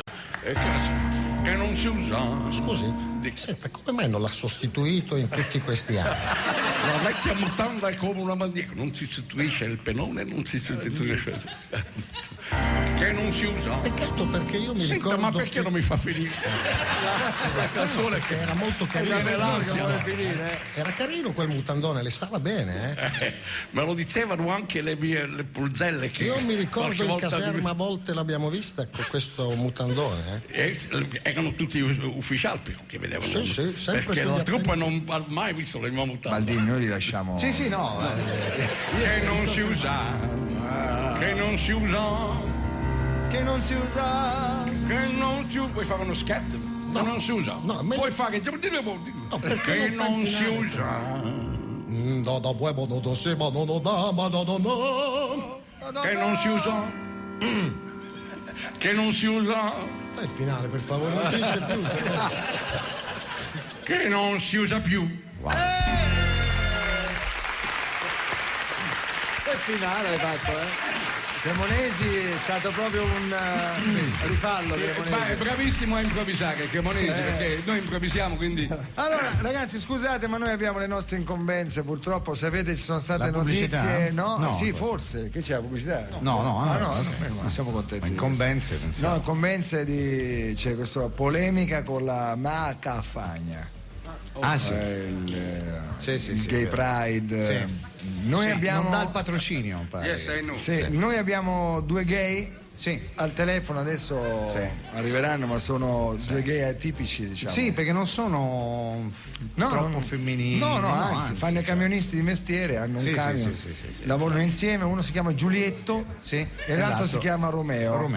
che non si usa. Scusi, senta, come mai non l'ha sostituito in tutti questi anni? La vecchia mutanda è come una bandiera, non si sostituisce il pennone, non si sostituisce. Che non si usa. Peccato, perché io mi ricordo. Ma perché non mi fa finire? La canzone che era molto carino. Finire. Era carino quel mutandone, le stava bene, Me lo dicevano anche le pulzelle che. Io mi ricordo in caserma a volte l'abbiamo vista con questo mutandone. Erano tutti ufficiali che vedevano. Sì, sempre. Perché la truppa non ha mai visto le mie mutande. Baldini, noi li lasciamo. Sì, no. Che non si usa. Che non si usa. Che non si usa. Che non si usa. Puoi fare uno scherzo? No, non si usa. No, puoi fare che perché non si usa. No, no, puedo, no, no, se, ma no, no, no, ma no, no, no. Che non si usa. Che non si usa. Fai il finale, per favore, non finisce più. Che non si usa più. Che finale hai fatto, Cremonesi è stato proprio un rifallo. Ma è bravissimo a improvvisare Cremonesi, perché noi improvvisiamo, quindi. Allora, ragazzi, scusate, ma noi abbiamo le nostre incombenze. Purtroppo, sapete, ci sono state La pubblicità? notizie. No? No, Sì, cosa? forse. Che c'è la pubblicità? No, siamo contenti. Incombenze, pensiamo. No, incombenze c'è questa polemica con la Macafagna. Ah, sì. Il Gay Pride. Sì. Noi Sì, abbiamo. non dà il patrocinio, pare. Yes, I know. Sì, noi abbiamo due gay al telefono, adesso arriveranno, ma sono due gay atipici, diciamo. Sì, perché non sono troppo femminili. No, anzi, fanno i camionisti di mestiere, hanno un camion, lavorano insieme, uno si chiama Giulietto e l'altro si chiama Romeo.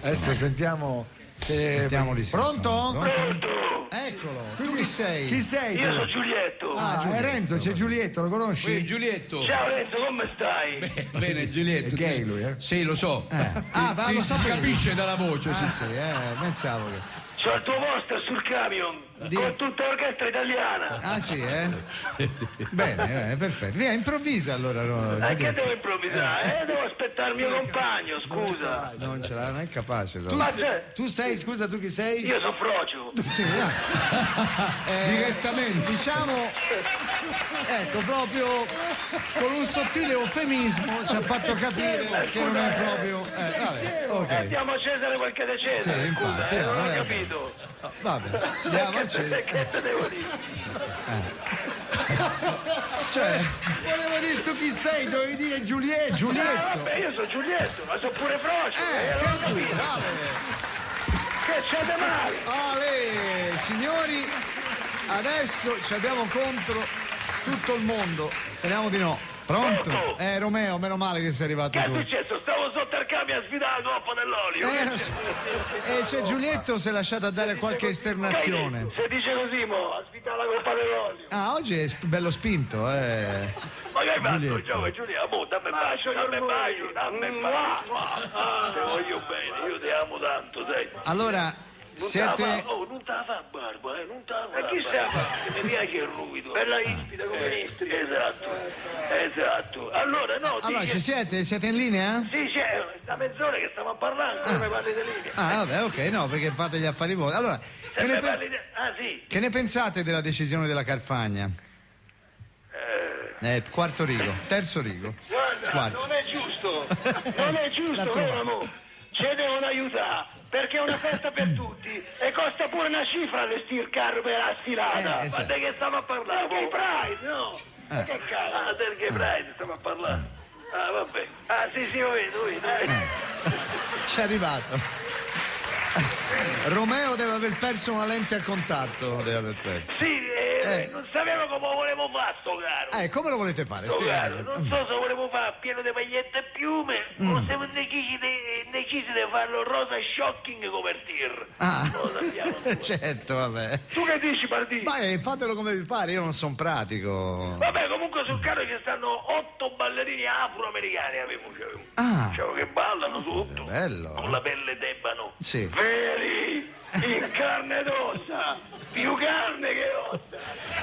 Adesso sentiamo se... Pronto? Eccolo, tu chi sei? Chi sei tu? Io sono Giulietto. È Renzo, c'è Giulietto, lo conosci? Giulietto. Ciao Renzo, come stai? Bene, Giulietto. È gay lui, Sì, lo so. Lo si capisce dalla voce. Pensavo che... C'ho il tuo poster sul camion con tutta l'orchestra italiana. Ah sì, Bene, perfetto. Via, improvvisa allora. Che devo improvvisare? Devo aspettare il mio compagno, scusa. Non ce l'ha, non è capace. Tu sei, scusa, tu chi sei? Io sono Frocio. Sì, direttamente. Diciamo, ecco, proprio con un sottile eufemismo ci ha fatto capire che non è proprio... Diamo a Cesare quel che è di Cesare, Sì, scusa, infatti, non ho vabbè. capito. Vabbè, andiamo a Cesare. Che te devo dire? Cioè, volevo dire, tu chi sei? Dovevi dire Giulietto. Vabbè, io sono Giulietto, ma sono pure Frocio, non ho capito. Che c'è di male? Signori, adesso ci abbiamo contro tutto il mondo. Speriamo di no. Pronto? Romeo, meno male che sei arrivato Che è tu. successo? Stavo sotto al camion a sfidare la coppa dell'olio. C'è Giulietto, si è lasciato andare qualche esternazione. Se dice così, mo, a sfidare la coppa dell'olio. Ah, oggi è bello spinto, Ma che hai fatto, Giulia? Mo, dammi bacio, dammi bacio. Ti voglio bene, io ti amo tanto, sai. Allora, siete... non te la fa barba, non te la fa. Ma chi sa? Mi piace il ruvido. Bella ispida come ministri. Esatto. Allora, ci siete? Siete in linea? Sì, c'è, da mezz'ora che stiamo parlando, come parli di linea. Ah, vabbè, ok, no, perché fate gli affari voi. Allora, che ne pensate della decisione della Carfagna? Quarto rigo, terzo rigo. Guarda, non è giusto, vero amore? Ci devono aiutare, perché è una festa per tutti e costa pure una cifra allestire il carro per la sfilata. Ma di che stiamo a parlare? Del Gay Pride, no? Che cazzo? Del Gay Pride stiamo a parlare. Ah, vabbè. Ah, sì, lo vedo. C'è arrivato. Romeo deve aver perso una lente a contatto. Sì, non sapevo come volevo fare sto caro. Come lo volete fare? Non Spiegate. so se volevo fare pieno di pagliette e piume o siamo decisi di farlo rosa shocking copertir. Lo sappiamo. Certo, vabbè. Tu che dici, Pardì? Ma fatelo come vi pare, io non sono pratico. Vabbè, comunque sul carro ci stanno 8 ballerini afroamericani. Diciamo che ballano tutto. Bello. Con la pelle d'ebano. Sì. Veri, in carne ed ossa. Più carne che ossa.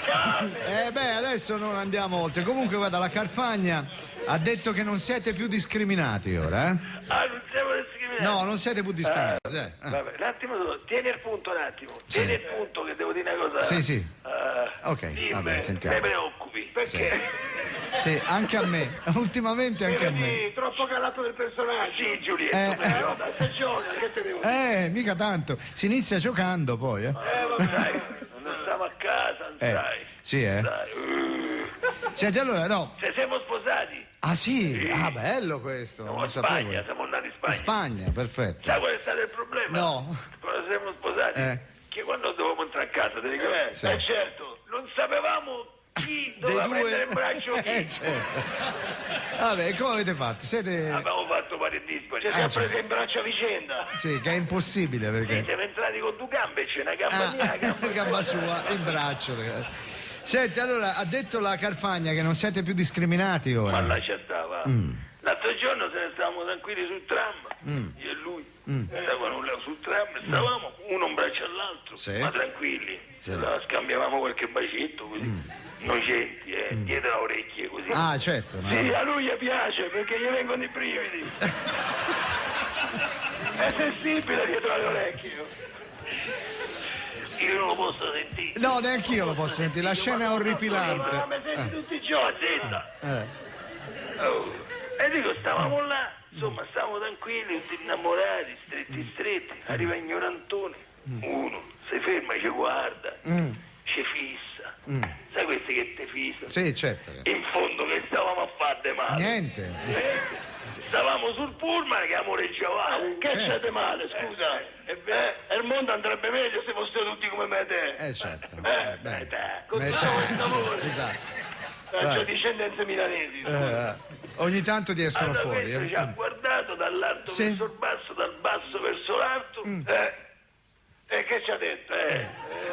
Carne. Adesso non andiamo oltre. Comunque, guarda, la Carfagna ha detto che non siete più discriminati ora, non siamo discriminati? No, non siete più discriminati. Vabbè, un attimo, tieni il punto un attimo. Tieni il punto che devo dire una cosa. Sì. Ok, dimmi, vabbè, sentiamo. Te preoccupi, perché? Sì, anche a me. Ultimamente anche a me. Troppo calato del personaggio. Sì, Giulietto. Stagione, che te devo dire? Mica tanto. Si inizia giocando poi, Vabbè, non stiamo a casa, non sai. Sì, Senti, allora, no. Se siamo sposati. Ah, sì? Ah, bello questo. Siamo in Spagna, siamo andati in Spagna. In Spagna, perfetto. Sai qual è stato il problema? No. Quando siamo sposati? Che quando dovevamo entrare a casa, ti dico, certo, non sapevamo chi doveva prendere in braccio chi? Vabbè, come avete fatto? Siete... Abbiamo fatto pari disco, ci siamo presi in braccio a vicenda. Sì, che è impossibile perché... Sì, siamo entrati con due gambe e c'è una gamba mia, una gamba gamba sua in braccio. Senti, allora, ha detto la Carfagna che non siete più discriminati ora. Ma là c'è stava. L'altro giorno se ne stavamo tranquilli sul tram, io e lui. Stavano là sul tram, stavamo uno un braccio all'altro, ma tranquilli. Scambiavamo qualche bacetto così. Innocenti, dietro le orecchie così. Ah, certo. No. Sì, a lui gli piace perché gli vengono i brividi. È sensibile dietro le orecchie. Io non lo posso sentire. No, neanche io lo posso sentire, la scena è orripilante. Ma mi senti tutti i giorni, zitta. E dico, stavamo là, insomma, stavamo tranquilli, tutti innamorati, stretti. Arriva ignorantone, uno, si ferma e ci guarda, ci fissa. Sai questi che te fissano? Sì, certo. In fondo che stavamo a fare de male? Niente. Stavamo sul pullman che amoreggiavamo. Che c'è di male, scusa? Il mondo andrebbe meglio se fossero tutti come me e te. Certo. Con questo amore. Esatto. C'ho discendenze milanesi. Ogni tanto ti escono allora, fuori. Questo ci ha guardato dall'alto verso il basso, dal basso verso l'alto. E che ci ha detto?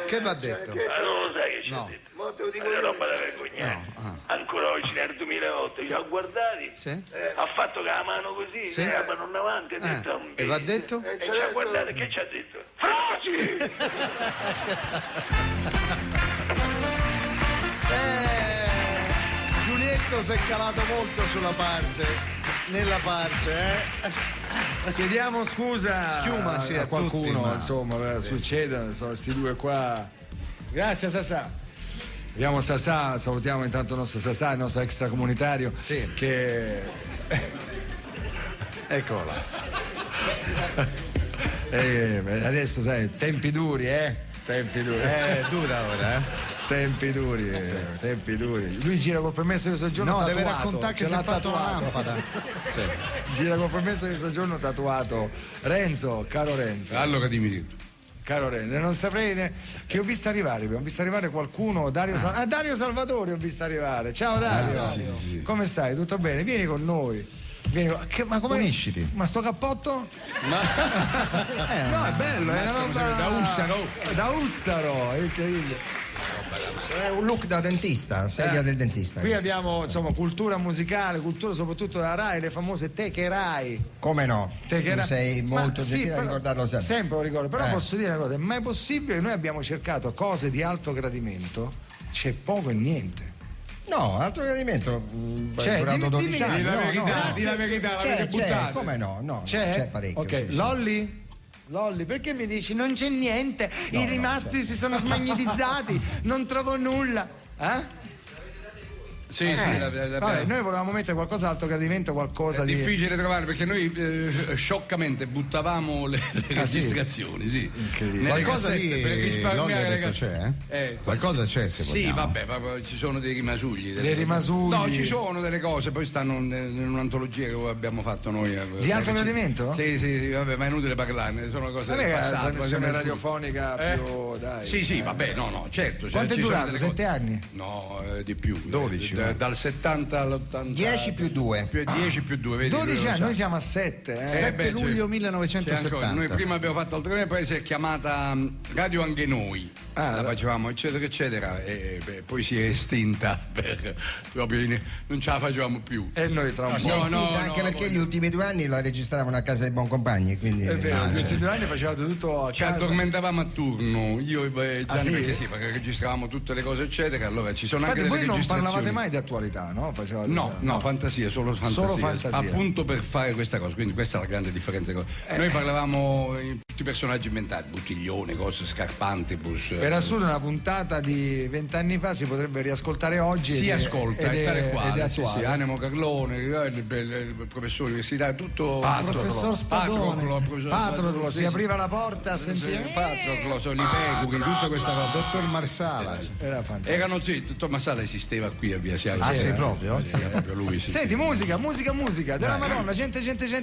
Che l'ha detto? Non lo sai che ci ha detto. Ma te lo dico io, roba da vergognare. Ancora oggi nel 2008 ci ha guardati, ha fatto con la mano così, la mano in avanti, ha detto e va detto? E ci ha guardato, che ci ha detto? Froci! Giulietto si è calato molto sulla parte, nella parte, Chiediamo scusa Schiuma, sì, a qualcuno, tutti, insomma, succedono, sono questi due qua. Grazie Sasà. Abbiamo Sasà, salutiamo intanto il nostro Sasà, il nostro extracomunitario, che... Eccola. Adesso sai, tempi duri, tempi duri. Dura ora, Tempi duri, tempi duri. Lui gira col permesso di soggiorno tatuato. No, deve raccontare che si è fatto una lampada. Gira col permesso di soggiorno tatuato. Renzo, caro Renzo. Allora dimmi tutto. Caro Renzo, non saprei che ho visto arrivare qualcuno, Dario Salvatore ho visto arrivare. Ciao Dario. Sì. Come stai? Tutto bene? Vieni con noi. Ma come? Unisciti. Ma sto cappotto? No, è bello, è una roba da Ussaro, è incredibile. È un look da dentista, sedia del dentista. Qui abbiamo insomma cultura musicale, cultura soprattutto della Rai, le famose teche Rai. Come no? Tu sei molto gentile a ricordarlo sempre. Sempre lo ricordo, però posso dire una cosa, è mai possibile che noi abbiamo cercato cose di alto gradimento, c'è poco e niente. No, alto gradimento è durato 12 anni. Di la verità, l'avete buttata. Come no? No, c'è parecchio. Ok, sì. Lolli, perché mi dici non c'è niente? I rimasti si sono smagnetizzati, non trovo nulla. Sì, vabbè, noi volevamo mettere qualcosa alto gradimento, qualcosa è di difficile trovare perché noi scioccamente buttavamo le registrazioni, sì. Qualcosa di per risparmiare le c'è, qualcosa c'è se vogliamo. Sì, vabbè, ci sono dei rimasugli. No, ci sono delle cose, poi stanno in un'antologia che abbiamo fatto noi. Di alto gradimento? Sì, vabbè, ma è inutile parlarne, sono cose passate. La passate. trasmissione radiofonica più, dai. Sì, vabbè, no, certo. Quanto è durato? 7 anni? No, di più. 12. Dal 70 all'80. 10 più 2. 10 più 2, vedi? 12 anni, noi siamo a 7. 7 luglio 1970. Noi prima abbiamo fatto Altrove, poi si è chiamata Radio Anche Noi. La facevamo, eccetera, eccetera, e poi si è estinta. Proprio non ce la facevamo più. E noi tra un po'. Si è estinta anche perché gli ultimi 2 anni la registravano a casa dei Boncompagni. Quindi è vero, gli ultimi 2 anni facevate tutto a casa. Ci addormentavamo a turno, io e Gianni, perché registravamo tutte le cose, eccetera. Allora ci sono infatti anche delle voi non registrazioni. parlavate mai di attualità, no? No, fantasia, solo fantasia. Appunto per fare questa cosa, quindi questa è la grande differenza. Noi parlavamo di tutti i personaggi inventati, Buttiglione, cose, Scarpantibus. Per assurdo una puntata di 20 anni fa si potrebbe riascoltare oggi. Si ascolta, è tale quale. Sì, Animo Carlone, il professore universitario, tutto. Professor Spadone. Patroclo, si apriva la porta a sentire. Patroclo, Solipecuri, tutta questa roba. Dottor Marsala. Era fantastico. Dottor Marsala esisteva qui a Via famiglia. Sì, sì, proprio? Sì, è proprio lui, sì. Senti, musica della Madonna, gente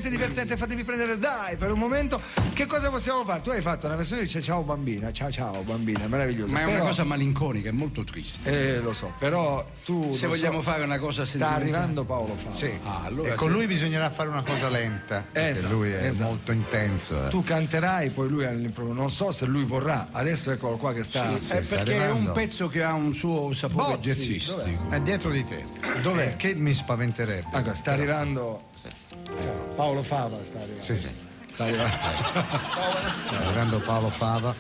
divertente, fatevi prendere, dai, per un momento. Che cosa possiamo fare? Tu hai fatto una versione di ciao bambina, è meravigliosa. Ma è però, una cosa malinconica, è molto triste. lo so, però tu se vogliamo fare una cosa sta sentimentale. arrivando Paolo Fava. Sì. Allora e con sì. lui bisognerà fare una cosa lenta, perché lui è molto intenso. Tu canterai, poi lui all'improvviso, non so se lui vorrà. Adesso eccolo qua che sta. È perché è un pezzo che ha un suo sapore Bozzi, jazzistico. È dietro di te. Dov'è? Che mi spaventerebbe. Ecco, sta arrivando. Paolo Fava sta arrivando. Sì. Sta arrivando. Sta arrivando Paolo Fava.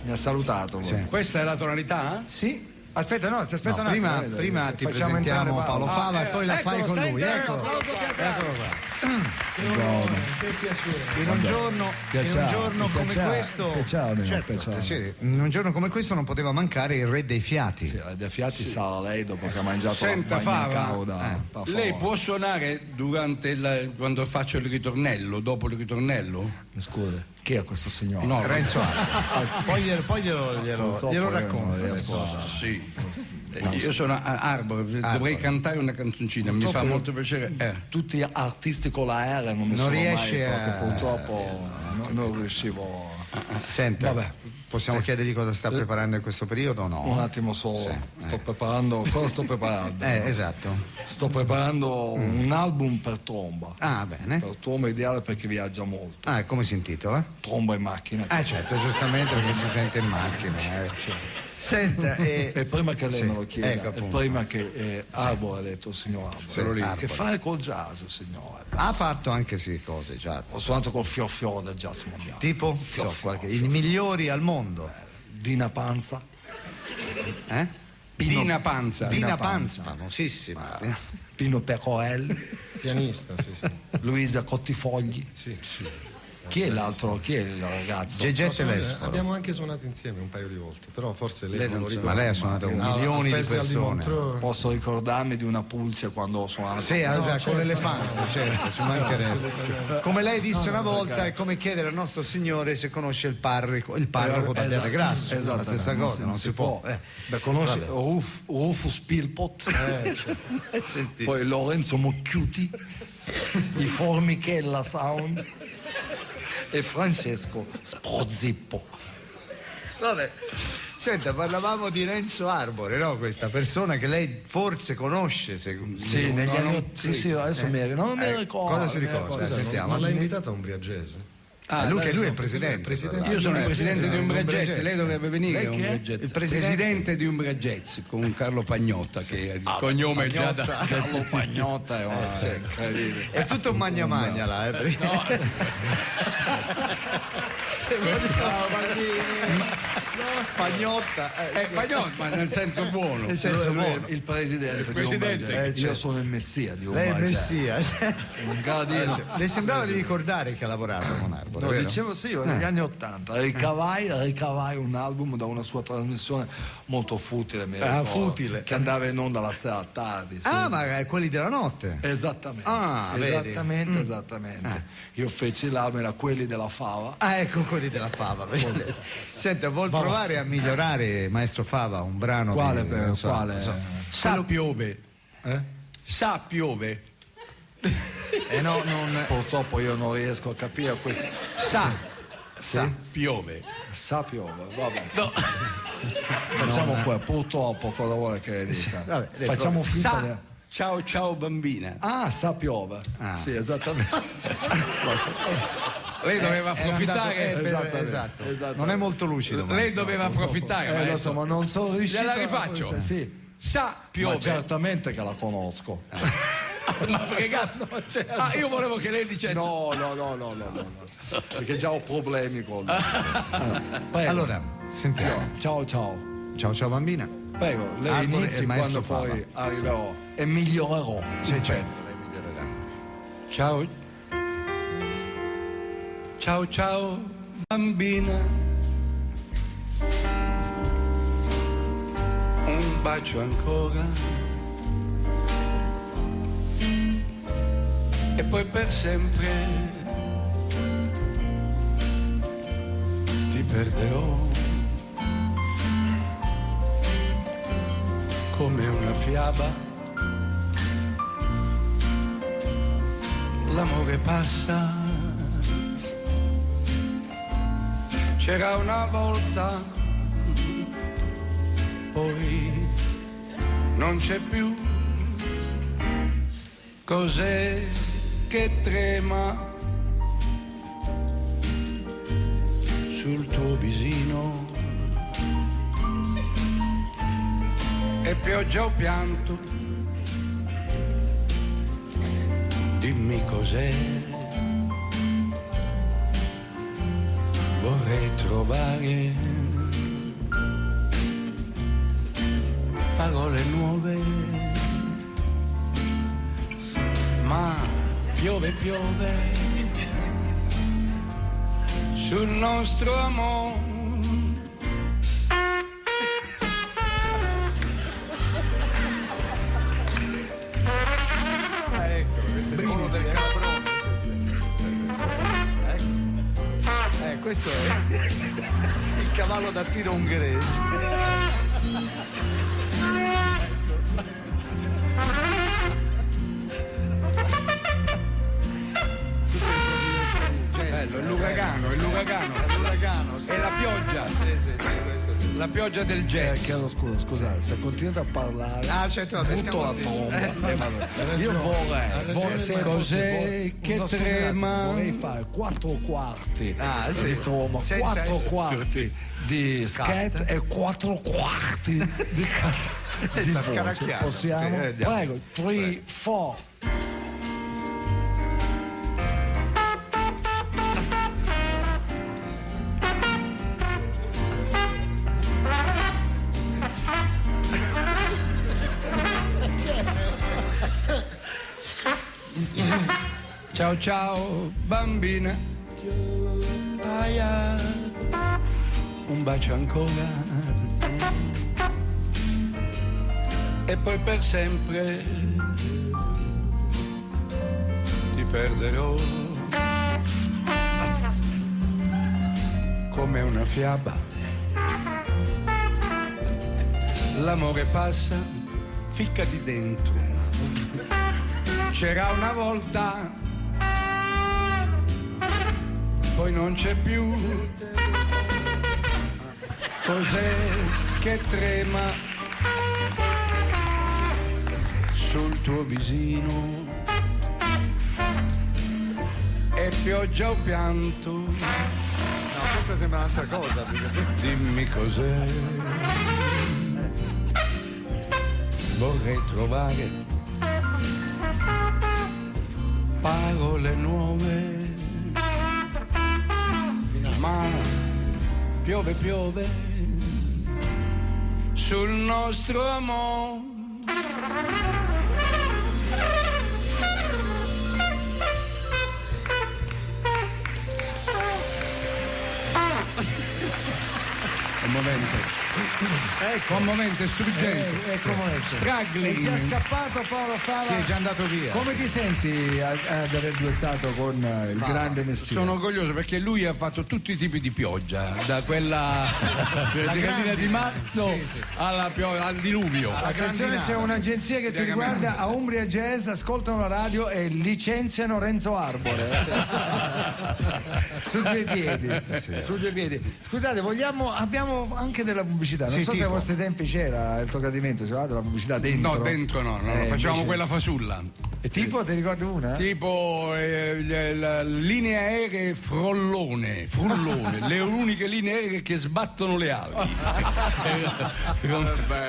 Mi ha salutato. Sì. Questa è la tonalità? Sì. Aspetta un attimo. Prima ti Facciamo presentiamo entrare Paolo Fava e poi la fai con lui. Eccolo qua. Che piacere. In un giorno come questo, in un giorno come questo non poteva mancare il re dei fiati. Sì, dei fiati sa lei dopo che ha mangiato Senta, la bagna Fava, cauda. lei può suonare quando faccio il ritornello, dopo il ritornello? Scusa, chi è questo signore? No, Renzo Arbore. Poi glielo racconto. Sì. Io sono Arbore, dovrei cantare una canzoncina, mi fa molto piacere. Tutti gli artisti con la R non mi sono riesce mai, a... perché purtroppo non riuscivo. Senta, vabbè. Possiamo chiedergli cosa sta preparando in questo periodo o no? Un attimo solo, sto preparando, cosa sto preparando? Esatto. Sto preparando un album per tromba. Ah, bene. Per tromba ideale perché viaggia molto. Ah, come si intitola? Tromba in macchina. Certo, giustamente perché si sente in macchina. Senta, e prima che lei me lo chieda, ecco, e prima che Arbore ha detto, signor Arbore, Arbore. che fare col jazz, signore? Ha fatto anche cose jazz. Ho suonato col fior del jazz mondiale. Tipo? I migliori al mondo. Dina Panza. Dina Panza, famosissima. Pino Pecorelli, pianista, sì. Luisa Cottifogli. Sì. Chi è l'altro? Chi è il ragazzo? Gegè Telesforo. Abbiamo anche suonato insieme un paio di volte, però forse lei non lo ricorda. Ma lei ha suonato con milioni di persone. Posso ricordarmi di una pulce quando ho suonato? Sì, con l'elefante, certo, ci mancherebbe. Come lei disse una volta, è come chiedere al nostro Signore se conosce il parroco d'Abbiate Grasso. È la stessa cosa, non si può. Conosce Rufus Pilpot, poi Lorenzo Mocchiuti, i Formichella Sound e Francesco Sprozippo. Vabbè, senta, parlavamo di Renzo Arbore, no? Questa persona che lei forse conosce. Sì, negli anni. Sì, adesso non mi ricordo. Cosa si ricorda? Sentiamo. Ma l'ha invitato a un Briagese? Lui è il presidente. Io sono il presidente di Umbria Jazz, lei dovrebbe venire a Umbria Jazz. Il presidente di Umbria Jazz con Carlo Pagnotta, che il cognome è già da Carlo Pagnotta è incredibile. È tutto un magna là, Pagnotta, ma nel senso buono. Il presidente. Io sono il messia di Umbria Jazz. Lei è il messia. Un gradino. Le sembrava di ricordare che ha lavorato con Arbore. No, dicevo sì, negli anni '80 ricavai un album da una sua trasmissione molto futile, futile, che andava in onda la sera tardi. Sì. Ma quelli della notte. Esattamente. Vedi. Esattamente. Io feci l'album, era quelli della Fava. Ecco, quelli della Fava. Senta, vuol provare a migliorare, maestro Fava, un brano? Quale? Sa piove. Sa piove. Purtroppo io non riesco a capire questo. Piove. Sa piove, vabbè. No. Facciamo qua, purtroppo cosa vuole che dica? Vabbè, facciamo finta. Ciao bambina. Sa piove. Sì, esattamente. Lei doveva approfittare. Esatto. Non è molto lucido. Lei doveva approfittare. Lo so, ma non sono riuscito. Gliela rifaccio. Sì. Sa piove. Ma certamente che la conosco. Ma fregato. Io volevo che lei dicesse. No. Perché già ho problemi con. Allora, sentiamo. Ciao bambina. Prego, lei Arbore inizi e quando Fava. poi arriverò e migliorerò il pezzo. Lei migliorerà. Ciao bambina. Un bacio ancora. E poi per sempre ti perderò come una fiaba l'amore passa. C'era una volta, poi non c'è più. Cos'è che trema sul tuo visino? È pioggia o pianto? Dimmi cos'è. Vorrei trovare parole nuove, ma piove sul nostro amore. Questo è il volo del Calabrone. Questo è il cavallo da tiro ungherese. Bello, il l'uragano. Sì. È la pioggia. Sì, questo sì. La pioggia del jazz. Scusate, se continuate a parlare, certo, butto la tromba. Io vorrei cos'è che trema? Vorrei fare 4 quarti sì. di tromba, Senza 4 essere- quarti di scat e 4 quarti di cazzo. Di Sta voce. scaracchiando. Possiamo? Sì, andiamo. Prego, 3, 4. Ciao ciao bambina, aia, un bacio ancora e poi per sempre ti perderò come una fiaba. L'amore passa, ficcati dentro. C'era una volta, poi non c'è più. Cos'è che trema sul tuo visino? È pioggia o pianto? No, questa sembra un'altra cosa. Dimmi cos'è. Vorrei trovare parole nuove, ma piove sul nostro amore. Un momento. Ecco, un momento, è struggente. Struggling. È già scappato Paolo Fava. Sì, è già andato via. Come ti senti ad aver duettato con il grande Messina? Sono orgoglioso perché lui ha fatto tutti i tipi di pioggia, da quella di Gallina di marzo al diluvio. Attenzione, c'è un'agenzia che ti riguarda, a Umbria Jazz, ascoltano la radio e licenziano Renzo Arbore. Su due piedi. Scusate, abbiamo anche della pubblicità. Non so se ai vostri tempi c'era il tuo gradimento, c'era della pubblicità dentro. No, dentro no, facciamo invece... quella fasulla. E tipo, ti ricordi una? Tipo linee aeree Frullone, le uniche linee aeree che sbattono le ali.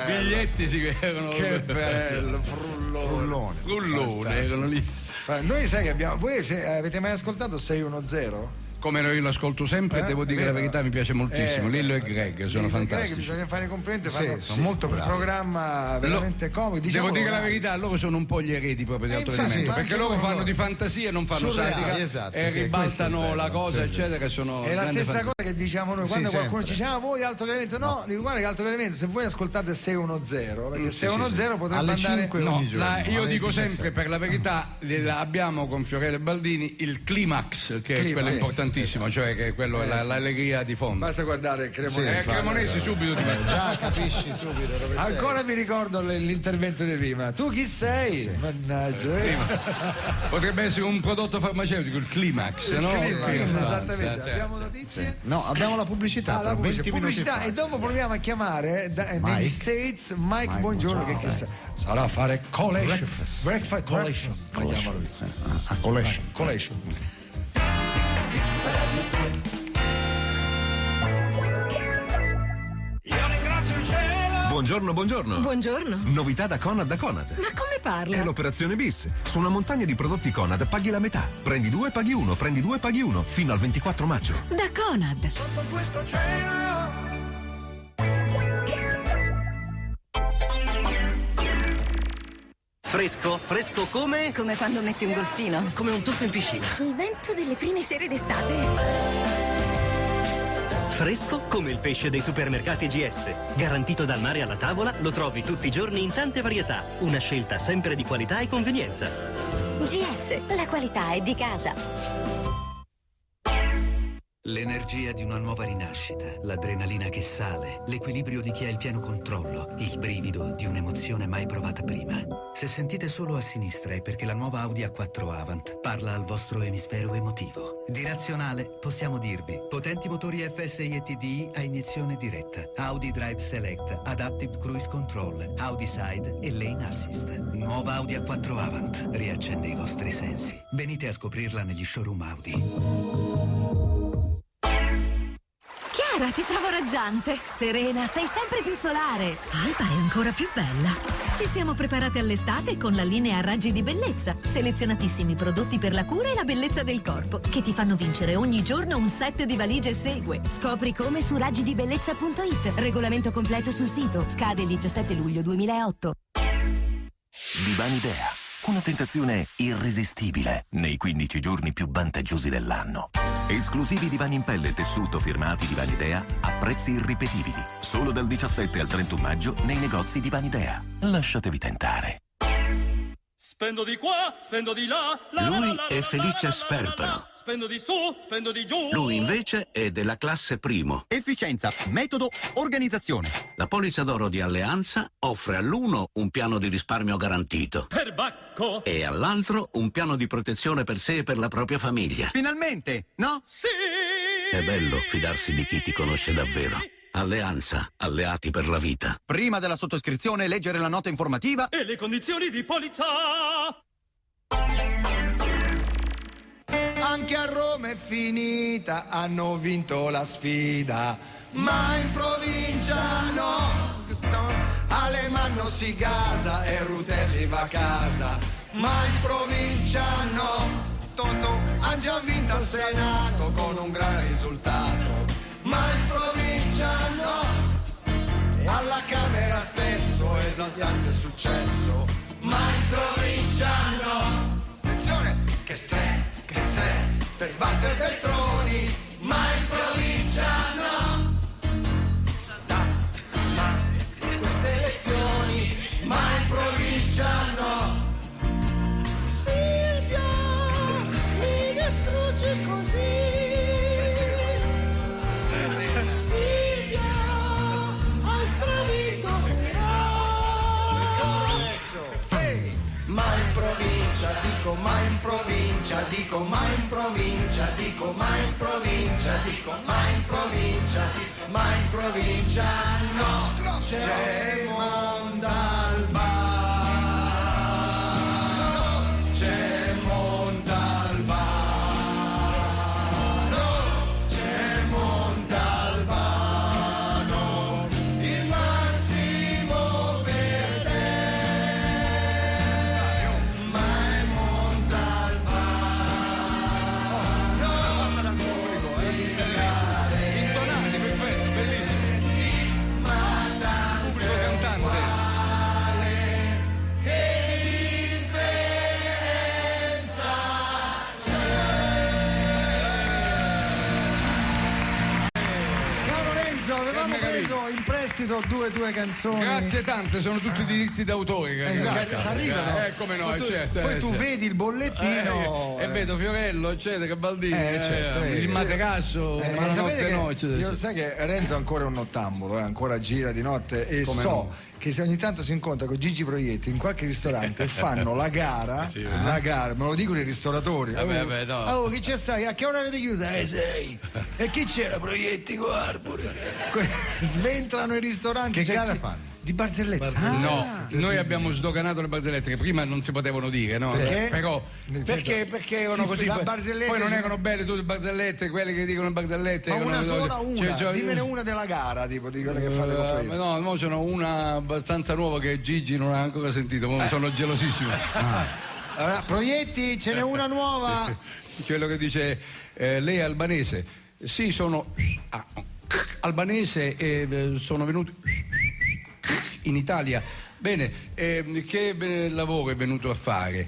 Biglietti che erano. Che bello, Frullone, erano lì. Noi sai che abbiamo. Voi avete mai ascoltato 610? Come io l'ascolto sempre e devo dire che la verità mi piace moltissimo. Lillo e Greg sono fantastici. Bisogna fare i complimenti, sono molto bravi. Un programma veramente comico. Devo dire la verità, loro sono un po' gli eredi proprio di Alto Elemento, perché loro fanno di fantasia, non fanno satira e ribaltano la cosa, eccetera. È la stessa cosa che diciamo noi quando qualcuno ci dice voi Alto Elemento, no, dico guarda che Alto Elemento, se voi ascoltate 610, perché 610 potrebbe andare. Io dico sempre, per la verità, abbiamo con Fiorello e Baldini il climax, che è quello importante. tantissimo, cioè che quello è l'allegria di fondo. Basta guardare Cremonesi. Cremonesi subito ti mette. Già capisci subito dove sei. Ancora mi ricordo l'intervento di prima. Tu chi sei? Mannaggia. Potrebbe essere un prodotto farmaceutico, il Climax, no? Esattamente. Abbiamo notizie? No, abbiamo la pubblicità. La 20 minuti pubblicità fa. e dopo proviamo a chiamare negli States Mike Buongiorno che sarà a fare collation. Breakfast collation. A collation. Buongiorno. Buongiorno. Novità da Conad da Conad. Ma come parla? È l'operazione bis. Su una montagna di prodotti Conad paghi la metà. Prendi 2 paghi 1, prendi 2 paghi 1 fino al 24 maggio. Da Conad. Sotto questo cielo. Fresco come? Come quando metti un golfino. Come un tuffo in piscina. Il vento delle prime sere d'estate. Fresco come il pesce dei supermercati GS. Garantito dal mare alla tavola, lo trovi tutti i giorni in tante varietà. Una scelta sempre di qualità e convenienza. GS, la qualità è di casa. L'energia di una nuova rinascita, l'adrenalina che sale, l'equilibrio di chi ha il pieno controllo, il brivido di un'emozione mai provata prima. Se sentite solo a sinistra è perché la nuova Audi A4 Avant parla al vostro emisfero emotivo. Di razionale possiamo dirvi: potenti motori FSI e TDI a iniezione diretta, Audi Drive Select, Adaptive Cruise Control, Audi Side e Lane Assist. Nuova Audi A4 Avant riaccende i vostri sensi. Venite a scoprirla negli showroom Audi. Chiara, ti trovo raggiante. Serena, sei sempre più solare. Alba è ancora più bella. Ci siamo preparate all'estate con la linea Raggi di Bellezza. Selezionatissimi prodotti per la cura e la bellezza del corpo, che ti fanno vincere ogni giorno un set di valigie Segue. Scopri come su raggidibellezza.it. Regolamento completo sul sito. Scade il 17 luglio 2008. Divanidea. Una tentazione irresistibile nei 15 giorni più vantaggiosi dell'anno. Esclusivi divani in pelle e tessuto firmati Divanidea a prezzi irripetibili. Solo dal 17 al 31 maggio nei negozi Divanidea. Lasciatevi tentare. Spendo di qua, spendo di là. Lui è Felice Sperpero. Spendo di su, spendo di giù. Lui invece è della classe primo. Efficienza, metodo, organizzazione. La polizza d'oro di Alleanza offre all'uno un piano di risparmio garantito. Perbacco. E all'altro un piano di protezione per sé e per la propria famiglia. Finalmente, no? Sì! È bello fidarsi di chi ti conosce davvero. Alleanza, alleati per la vita. Prima della sottoscrizione leggere la nota informativa e le condizioni di polizza. Anche a Roma è finita, hanno vinto la sfida, ma in provincia no. Alemanno si gasa e Rutelli va a casa, ma in provincia no. Han già vinto al Senato con un gran risultato, ma in provincia no. Alla Camera stesso esaltante successo, ma in provincia no. Attenzione, che stress per Walter Veltroni, ma in provincia no. Ma queste elezioni, ma in provincia no. Silvia mi distrugge così. Silvia ha stravinto ma in provincia, dico ma in provincia, dico ma in provincia, dico ma in provincia, dico ma in provincia, dico ma in provincia no, c'è Montalbano, c'è Montalbano, c'è Montalbano, il massimo per te. Intonati, perfetto, bellissimo. in prestito due tue canzoni. Grazie tante, sono tutti diritti d'autore. Esatto, arrivano. Come no, certo. Poi tu vedi il bollettino e vedo Fiorello, eccetera, Baldini, certo, il materasso, ma sapete che no, eccetera, io sai che Renzo è ancora un nottambulo, ancora gira di notte e Come so no? che se ogni tanto si incontra con Gigi Proietti in qualche ristorante e fanno la gara, la gara, me lo dicono i ristoratori. Vabbè, no. Oh, chi c'è stai? A che ora avete chiusa? 6. E chi c'era? Proietti con Arbore. Sventrano i ristoranti. Che gara fanno? Di barzellette. No, noi abbiamo sdoganato le barzellette che prima non si potevano dire, no? Perché? Però perché erano così. Poi non erano belle tutte le barzellette, quelle che dicono le barzellette. Ma una sola, Cioè, dimmene una della gara, tipo di quelle che fate con Proietti. No, ce n'ho una abbastanza nuova che Gigi non ha ancora sentito, sono gelosissimo. Allora, Proietti, ce n'è una nuova. Quello che dice lei è albanese. Sì, sono albanese e sono venuto in Italia. Bene, che lavoro è venuto a fare?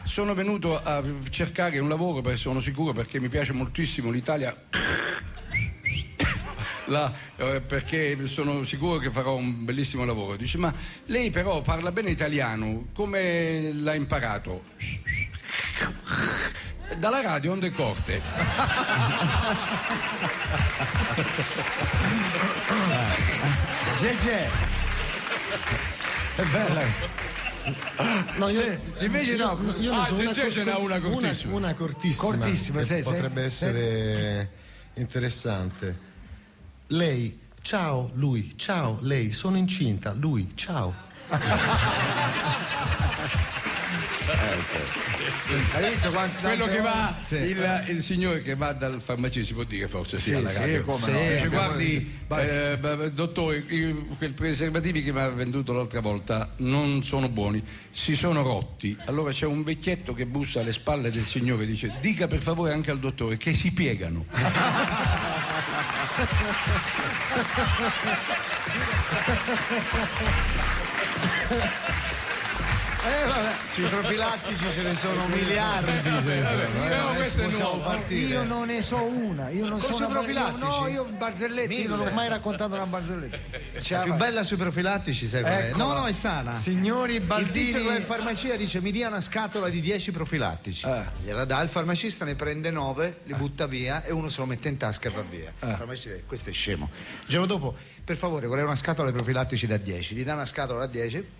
Sono venuto a cercare un lavoro perché sono sicuro, perché mi piace moltissimo l'Italia. Perché sono sicuro che farò un bellissimo lavoro. Dice, ma lei però parla bene italiano, come l'ha imparato? Dalla radio Onde Corte. Gegè è bella. No, invece no, io ne so una cortissima. Una cortissima che potrebbe essere interessante. Lei, ciao, lui, ciao, lei, sono incinta, lui, ciao. Hai visto quanto quello che va il signore che va dal farmacista, si può dire forse alla radio. Dice, guardi dottore, quei preservativi che mi ha venduto l'altra volta non sono buoni, si sono rotti. Allora c'è un vecchietto che bussa alle spalle del signore e dice, dica per favore anche al dottore che si piegano. Vabbè, sui profilattici ce ne sono miliardi. Io non ne so una. Io non sono profilattici. No, io barzelletti, non ho mai raccontato una barzelletta. La più bella sui profilattici, sai qual è? No, è sana. Signori Baldini. Il tizio che va in farmacia dice mi dia una scatola di 10 profilattici. Gliela dà, il farmacista ne prende 9, li butta via e uno se lo mette in tasca e va via. Il farmacista dice, questo è scemo. Il giorno dopo, per favore, vorrei una scatola di profilattici da 10. Gli dà una scatola da 10.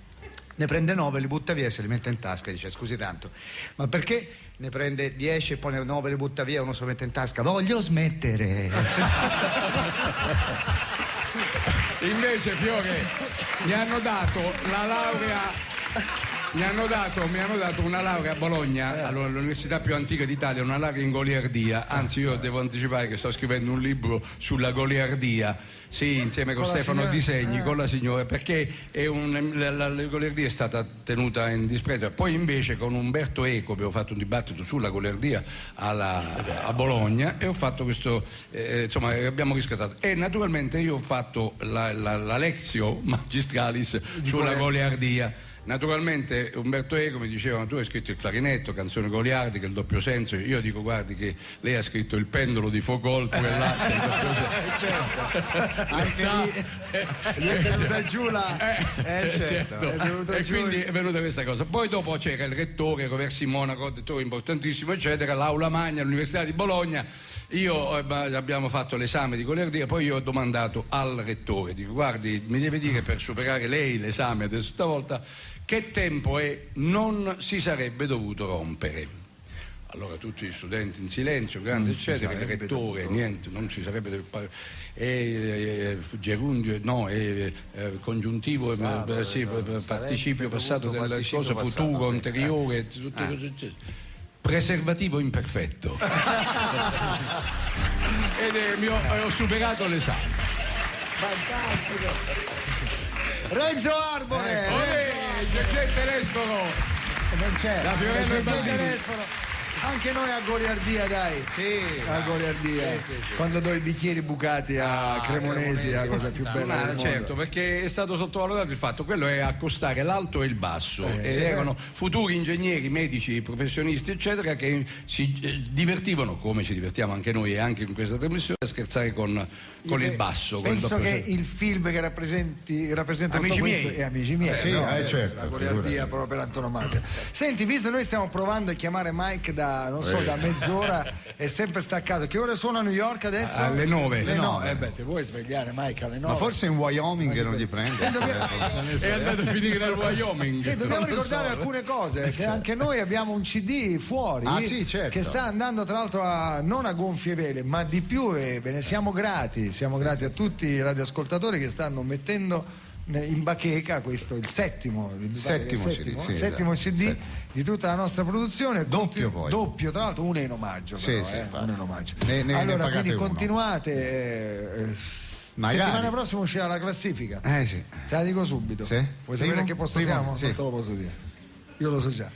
Ne prende 9, li butta via e se li mette in tasca e dice scusi tanto, ma perché ne prende 10 e poi 9 li butta via e uno se lo mette in tasca? Voglio smettere. Invece Fiore mi hanno dato la laurea. Mi hanno dato una laurea a Bologna, all'università più antica d'Italia, una laurea in goliardia. Anzi, io devo anticipare che sto scrivendo un libro sulla goliardia, sì, insieme con Stefano Disegni, con la signora, perché la goliardia è stata tenuta in disprezzo. Poi invece con Umberto Eco abbiamo fatto un dibattito sulla goliardia a Bologna e ho fatto questo, insomma, abbiamo riscattato. E naturalmente io ho fatto la Lectio Magistralis sulla goliardia. Naturalmente Umberto Eco mi diceva, ma tu hai scritto il clarinetto, canzone goliardica, il doppio senso. Io dico, guardi che lei ha scritto il pendolo di Foucault, anche lì gli è venuta giù la certo. E quindi è venuta questa cosa. Poi dopo c'era il rettore Roversi Monaco, rettore importantissimo eccetera, l'aula magna all'Università di Bologna. Io abbiamo fatto l'esame di goliardia, poi io ho domandato al rettore, dico, guardi, mi deve dire per superare lei l'esame adesso stavolta che tempo è, non si sarebbe dovuto rompere. Allora tutti gli studenti in silenzio, grande eccetera, il rettore, niente, non si sarebbe gerundio, no, congiuntivo, participio passato della cosa, futuro, anteriore, tutte cose eccetera. Preservativo imperfetto. Ed ho superato l'esame. Fantastico. Renzo Arbore. Gegè Telesforo. Non c'è. La Fiorello e Baldini. Anche noi a goliardia, dai. A goliardia. Quando do i bicchieri bucati a Cremonesi è la cosa più bella del mondo. Certo, perché è stato sottovalutato il fatto, quello è accostare l'alto e il basso. E sì, erano futuri ingegneri, medici, professionisti, eccetera, che si divertivano, come ci divertiamo anche noi e anche in questa trasmissione, a scherzare con il basso. Penso che il film che rappresenta Amici tutto questo miei. è Amici miei. Sì, certo, la goliardia proprio per antonomasia. Senti, visto che noi stiamo provando a chiamare Mike da mezz'ora, è sempre staccato. Che ore sono a New York adesso? Alle 9. Le 9. Te vuoi svegliare Mike alle 9? Ma forse in Wyoming non gli prende. È andato a finire nel Wyoming. Sì, dobbiamo ricordare alcune cose, che anche noi abbiamo un CD fuori che sta andando tra l'altro non a gonfie vele, ma di più, e ve ne siamo grati a tutti i radioascoltatori che stanno mettendo in bacheca questo, il settimo CD di tutta la nostra produzione, doppio, tra l'altro uno è in omaggio, però, uno è in omaggio. Allora quindi continuate. Settimana prossima uscirà la classifica. Te la dico subito. Vuoi sapere a che posto siamo? Sì. Non te lo posso dire. Io lo so già.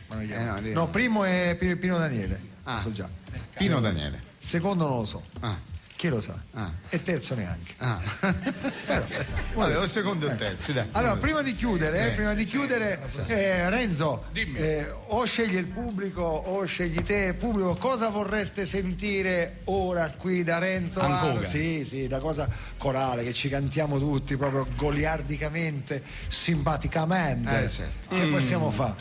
No, primo è Pino Daniele. Lo so già. Pino Daniele. Secondo non lo so. Chi lo sa? E terzo neanche. Vabbè, o secondo e terzo, dai. Allora, prima di chiudere, Renzo, o sceglie il pubblico o scegli te, pubblico, cosa vorreste sentire ora qui da Renzo? Ancora? Sì, da cosa corale che ci cantiamo tutti proprio goliardicamente, simpaticamente. Che possiamo fare?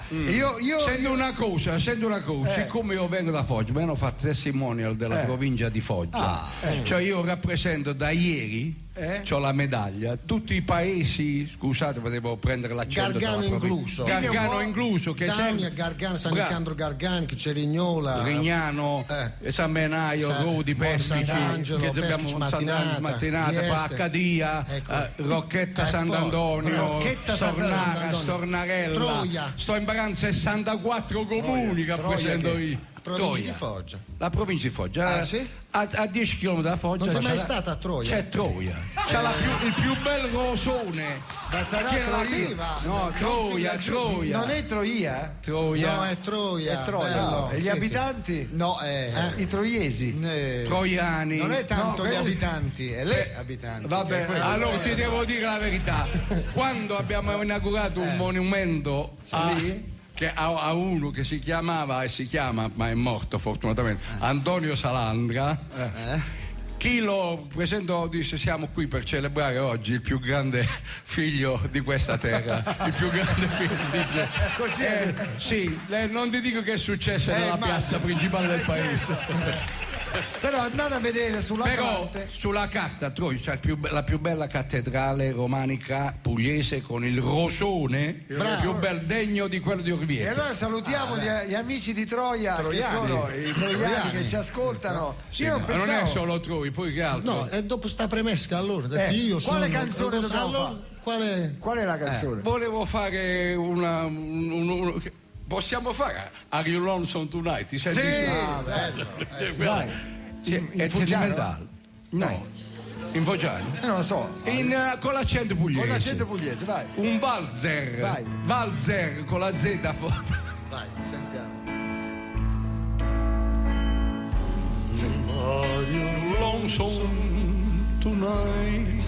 Sento una cosa, siccome io vengo da Foggia, mi hanno fatto testimonial della provincia di Foggia. Cioè io rappresento da ieri, c'ho la medaglia, tutti i paesi, scusate, potevo prendere l'accento. Gargano incluso, che Dania, Gargano, San Nicandro Garganico, Cerignola, Rignano, San Benaio, Rodi, Pespici, che dobbiamo mattinata, Paccadia, Rocchetta Sant'Antonio, Stornarella, Troia. Sto imparando 64 comuni che rappresento io. Provincia di Foggia. La provincia di Foggia, a 10 km da Foggia. Non sei mai stata a Troia? C'è Troia, c'ha il più bel rosone. Ma sarà Troia? No, Troia. Non è Troia? No, è Troia. Bello. E gli abitanti? No, i troiesi? Troiani. Non è tanto gli abitanti, è le abitanti. Vabbè, allora ti devo dire la verità. Quando abbiamo inaugurato un monumento a uno che si chiamava e si chiama, ma è morto fortunatamente, Antonio Salandra, chi lo presentò disse: siamo qui per celebrare oggi il più grande figlio di questa terra, il più grande figlio sì, non ti dico che è successo nella piazza principale del paese. Però andate a vedere sulla carta Troia c'è la più bella cattedrale romanica pugliese con il rosone più bel degno di quello di Orvieto. E allora salutiamo gli amici di Troia, che sono i troiani che ci ascoltano. Io non pensavo... non è solo Troia, poi che altro? No, e dopo sta premessa allora, quale canzone dobbiamo fare? Qual è la canzone? Volevo fare possiamo fare Are You Lonesome Tonight? Ti senti? Bello. Vai. In Foggiano? No. In Foggiano? Non lo so. Con l'accento pugliese. Con l'accento pugliese, vai. Un valzer. Vai. Valzer con la Z forte. Vai, sentiamo. Are you lonesome tonight?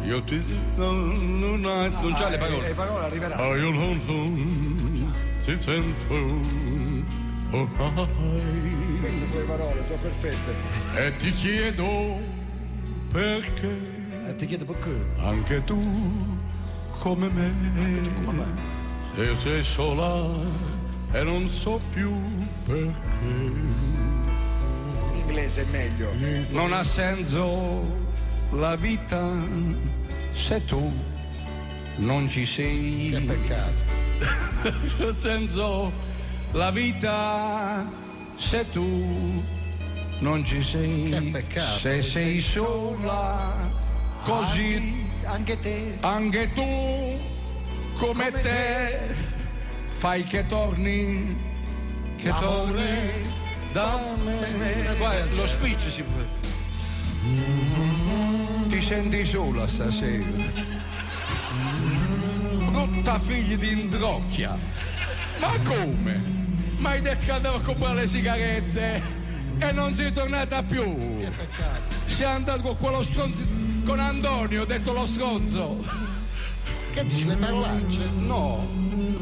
Io ti non c'ha le parole. Le parole arriveranno. Are you lonesome? Si sento. Queste sono le parole, sono perfette. E ti chiedo perché. Anche tu come me. Se sei sola e non so più perché. In inglese è meglio. Non ha senso la vita se tu non ci sei. Che peccato. Non ha senso la vita se tu non ci sei. Che peccato. Se sei sola così anche tu come te fai che torni da me. Guarda, lo speech si può. Ti senti sola stasera, brutta figlia di indrocchia. Ma come? mi hai detto che andavo a comprare le sigarette e non sei tornata più. Che peccato. Sei andato con quello stronzo, con Antonio, ho detto lo stronzo. Che dici, le parolacce? No,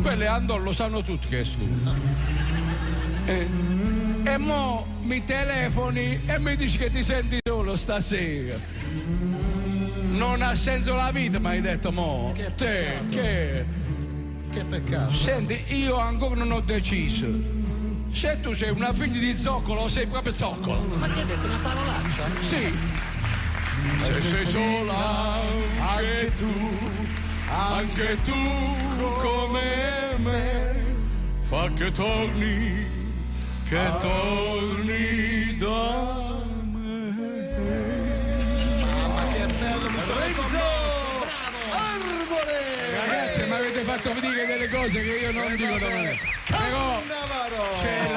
quelle Andon lo sanno tutti che è tu. E mo mi telefoni e mi dici che ti senti solo stasera. Non ha senso la vita, mi hai detto mo. Che peccato. Senti, io ancora non ho deciso. Se tu sei una figlia di zoccolo, sei proprio zoccolo. Ma che hai detto, una parolaccia? Sì. Se sei sola anche tu come me, fa che torni da me. Ma che bello, mi sono commosso, bravo! Ragazzi, mi avete fatto dire delle cose che io non dico da me. Però c'è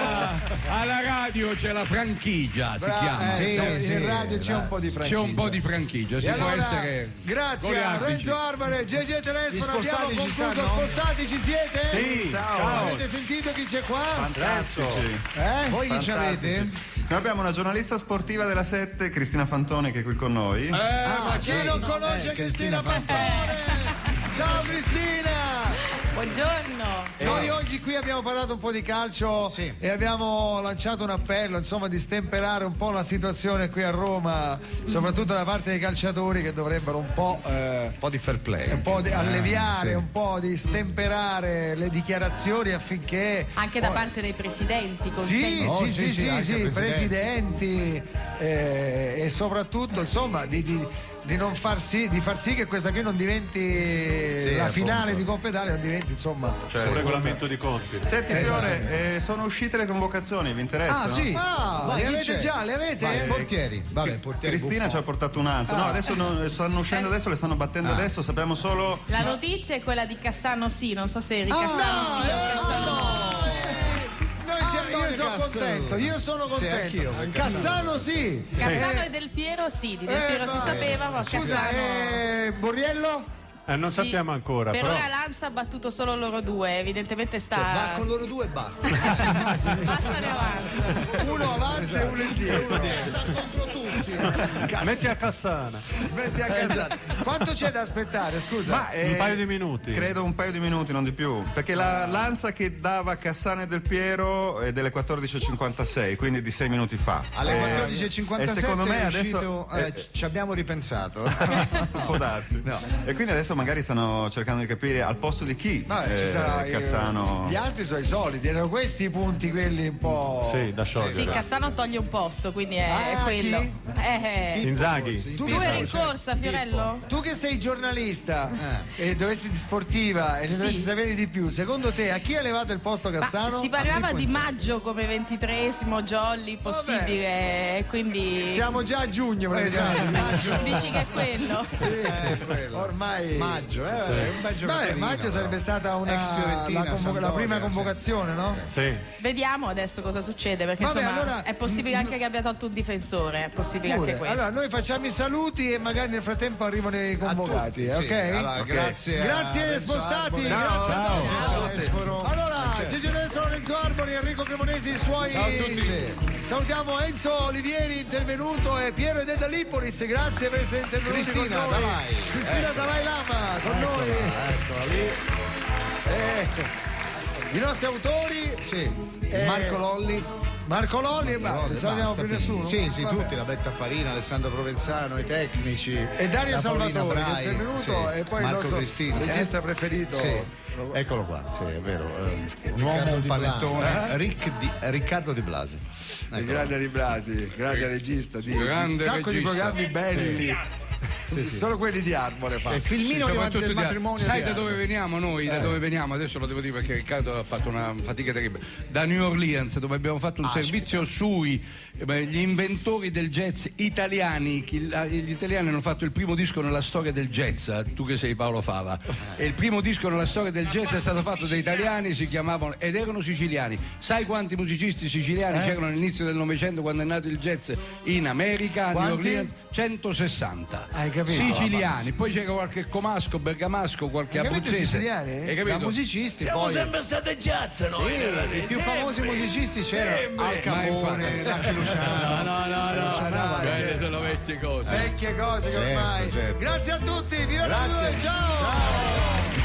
alla radio c'è la franchigia, si chiama. In radio c'è un po' di franchigia. C'è un po' di franchigia, si può essere. Grazie a Renzo Arbore, GG Telefono, abbiamo concluso. Spostati, ci siete? Sì, ciao. Avete sentito chi c'è qua? Fantastici. Voi chi ci avete? Noi abbiamo una giornalista sportiva della 7, Cristina Fantone, che è qui con noi. Ma chi non conosce Cristina Fantone? Ciao Cristina! Buongiorno. Noi oggi qui abbiamo parlato un po' di calcio e abbiamo lanciato un appello, insomma, di stemperare un po' la situazione qui a Roma, soprattutto da parte dei calciatori, che dovrebbero un po' di fair play, un po' di alleviare, un po' di stemperare le dichiarazioni affinché Anche da parte dei presidenti. sì, anche presidenti e soprattutto, insomma, di far sì che questa qui non diventi la finale di Coppa Italia, non diventi, insomma, un regolamento di conti. Senti Fiore, sono uscite le convocazioni, vi interessano? le avete già, le avete? Portieri. Vabbè, portieri. Cristina ci ha portato un'ansia. No, adesso stanno uscendo adesso, le stanno battendo adesso, sappiamo solo. La notizia è quella di Cassano, sì, non so se eri Cassano, sì o Cassano. Io sono contento. Cassano sì. Cassano e Del Piero sì, di Del Piero si sapeva, ma scusa, Cassano. Borriello? Non Sì, sappiamo ancora. Per però ora l'Ansa ha battuto solo loro due, evidentemente sta. Va con loro due e basta. Basta ne avanza. Uno avanti e uno indietro. Contro tutti. Metti a Cassana. Quanto c'è da aspettare, scusa? Un paio di minuti. Credo un paio di minuti, non di più. Perché l'Ansa che dava Cassano e Del Piero è delle 14.56, quindi di 6 minuti fa. Alle 14.57 secondo me è adesso uscito, ci abbiamo ripensato. Può darsi. No. E quindi adesso magari stanno cercando di capire al posto di chi ci sarà Cassano. Gli altri sono i soliti, erano questi i punti quelli un po'. Sì, da sciogliere. Sì, Cassano toglie un posto, quindi è quello. Inzaghi. Tu eri in corsa, Fiorello? Tu che sei giornalista e dovessi di sportiva e ne dovresti sapere di più, secondo te a chi ha levato il posto Cassano? Si parlava di Maggio come 23esimo jolly possibile, quindi siamo già a giugno praticamente. Dici che è quello? Sì, ormai Maggio, un bel gioco. Maggio sarebbe stata la prima convocazione, no? Sì. Vediamo adesso cosa succede, perché insomma allora, è possibile anche che abbia tolto un difensore, è possibile anche questo. Allora noi facciamo i saluti e magari nel frattempo arrivano i convocati, ok? Allora, grazie spostati, grazie a tutti. Allora, Gigi D'Alessio, Lorenzo Arbori, Enrico Cremonesi, i suoi. Ciao a tutti. Salutiamo Enzo Olivieri intervenuto e Piero e Dedda Lipolis, grazie per essere intervenuti Cristina con noi. Dalai. Cristina Dalai Lama con noi. Eccola lì. I nostri autori Marco Lolli e basta, se non abbiamo più nessuno. Sì, tutti, la Betta Farina, Alessandro Provenzano, i tecnici. E Dario Salvatore Brai, che è intervenuto e poi Marco il nostro Cristina. regista preferito. Sì. Eccolo qua, sì, è vero. Un uomo, un panettone. Riccardo Di Blasi. Il grande Di Blasi, grande regista di un sacco di regista. programmi belli. Solo quelli di Arbore fa. Il filmino del matrimonio. Sai da dove veniamo noi? Da dove veniamo? Adesso lo devo dire perché Riccardo ha fatto una fatica terribile. Da New Orleans, dove abbiamo fatto un servizio sugli inventori del jazz italiani. Gli italiani hanno fatto il primo disco nella storia del jazz. Tu che sei Paolo Fava. E il primo disco nella storia del jazz è stato fatto da italiani, si chiamavano ed erano siciliani. Sai quanti musicisti siciliani c'erano all'inizio del Novecento quando è nato il jazz in America? A New Orleans? 160. Hai capito? capito? Siciliani, poi c'è qualche comasco, bergamasco, qualche Hai capito i abruzzese. siciliani? Hai capito? Da musicisti Siamo poi. sempre stati jazz noi. Sì, i più famosi musicisti c'erano Al Capone, Lucky Luciano. No. suonava Quelle anche- sono vecchie cose. Vecchie cose che Certo, ormai. certo. Grazie a tutti, viva la Grazie. due, ciao.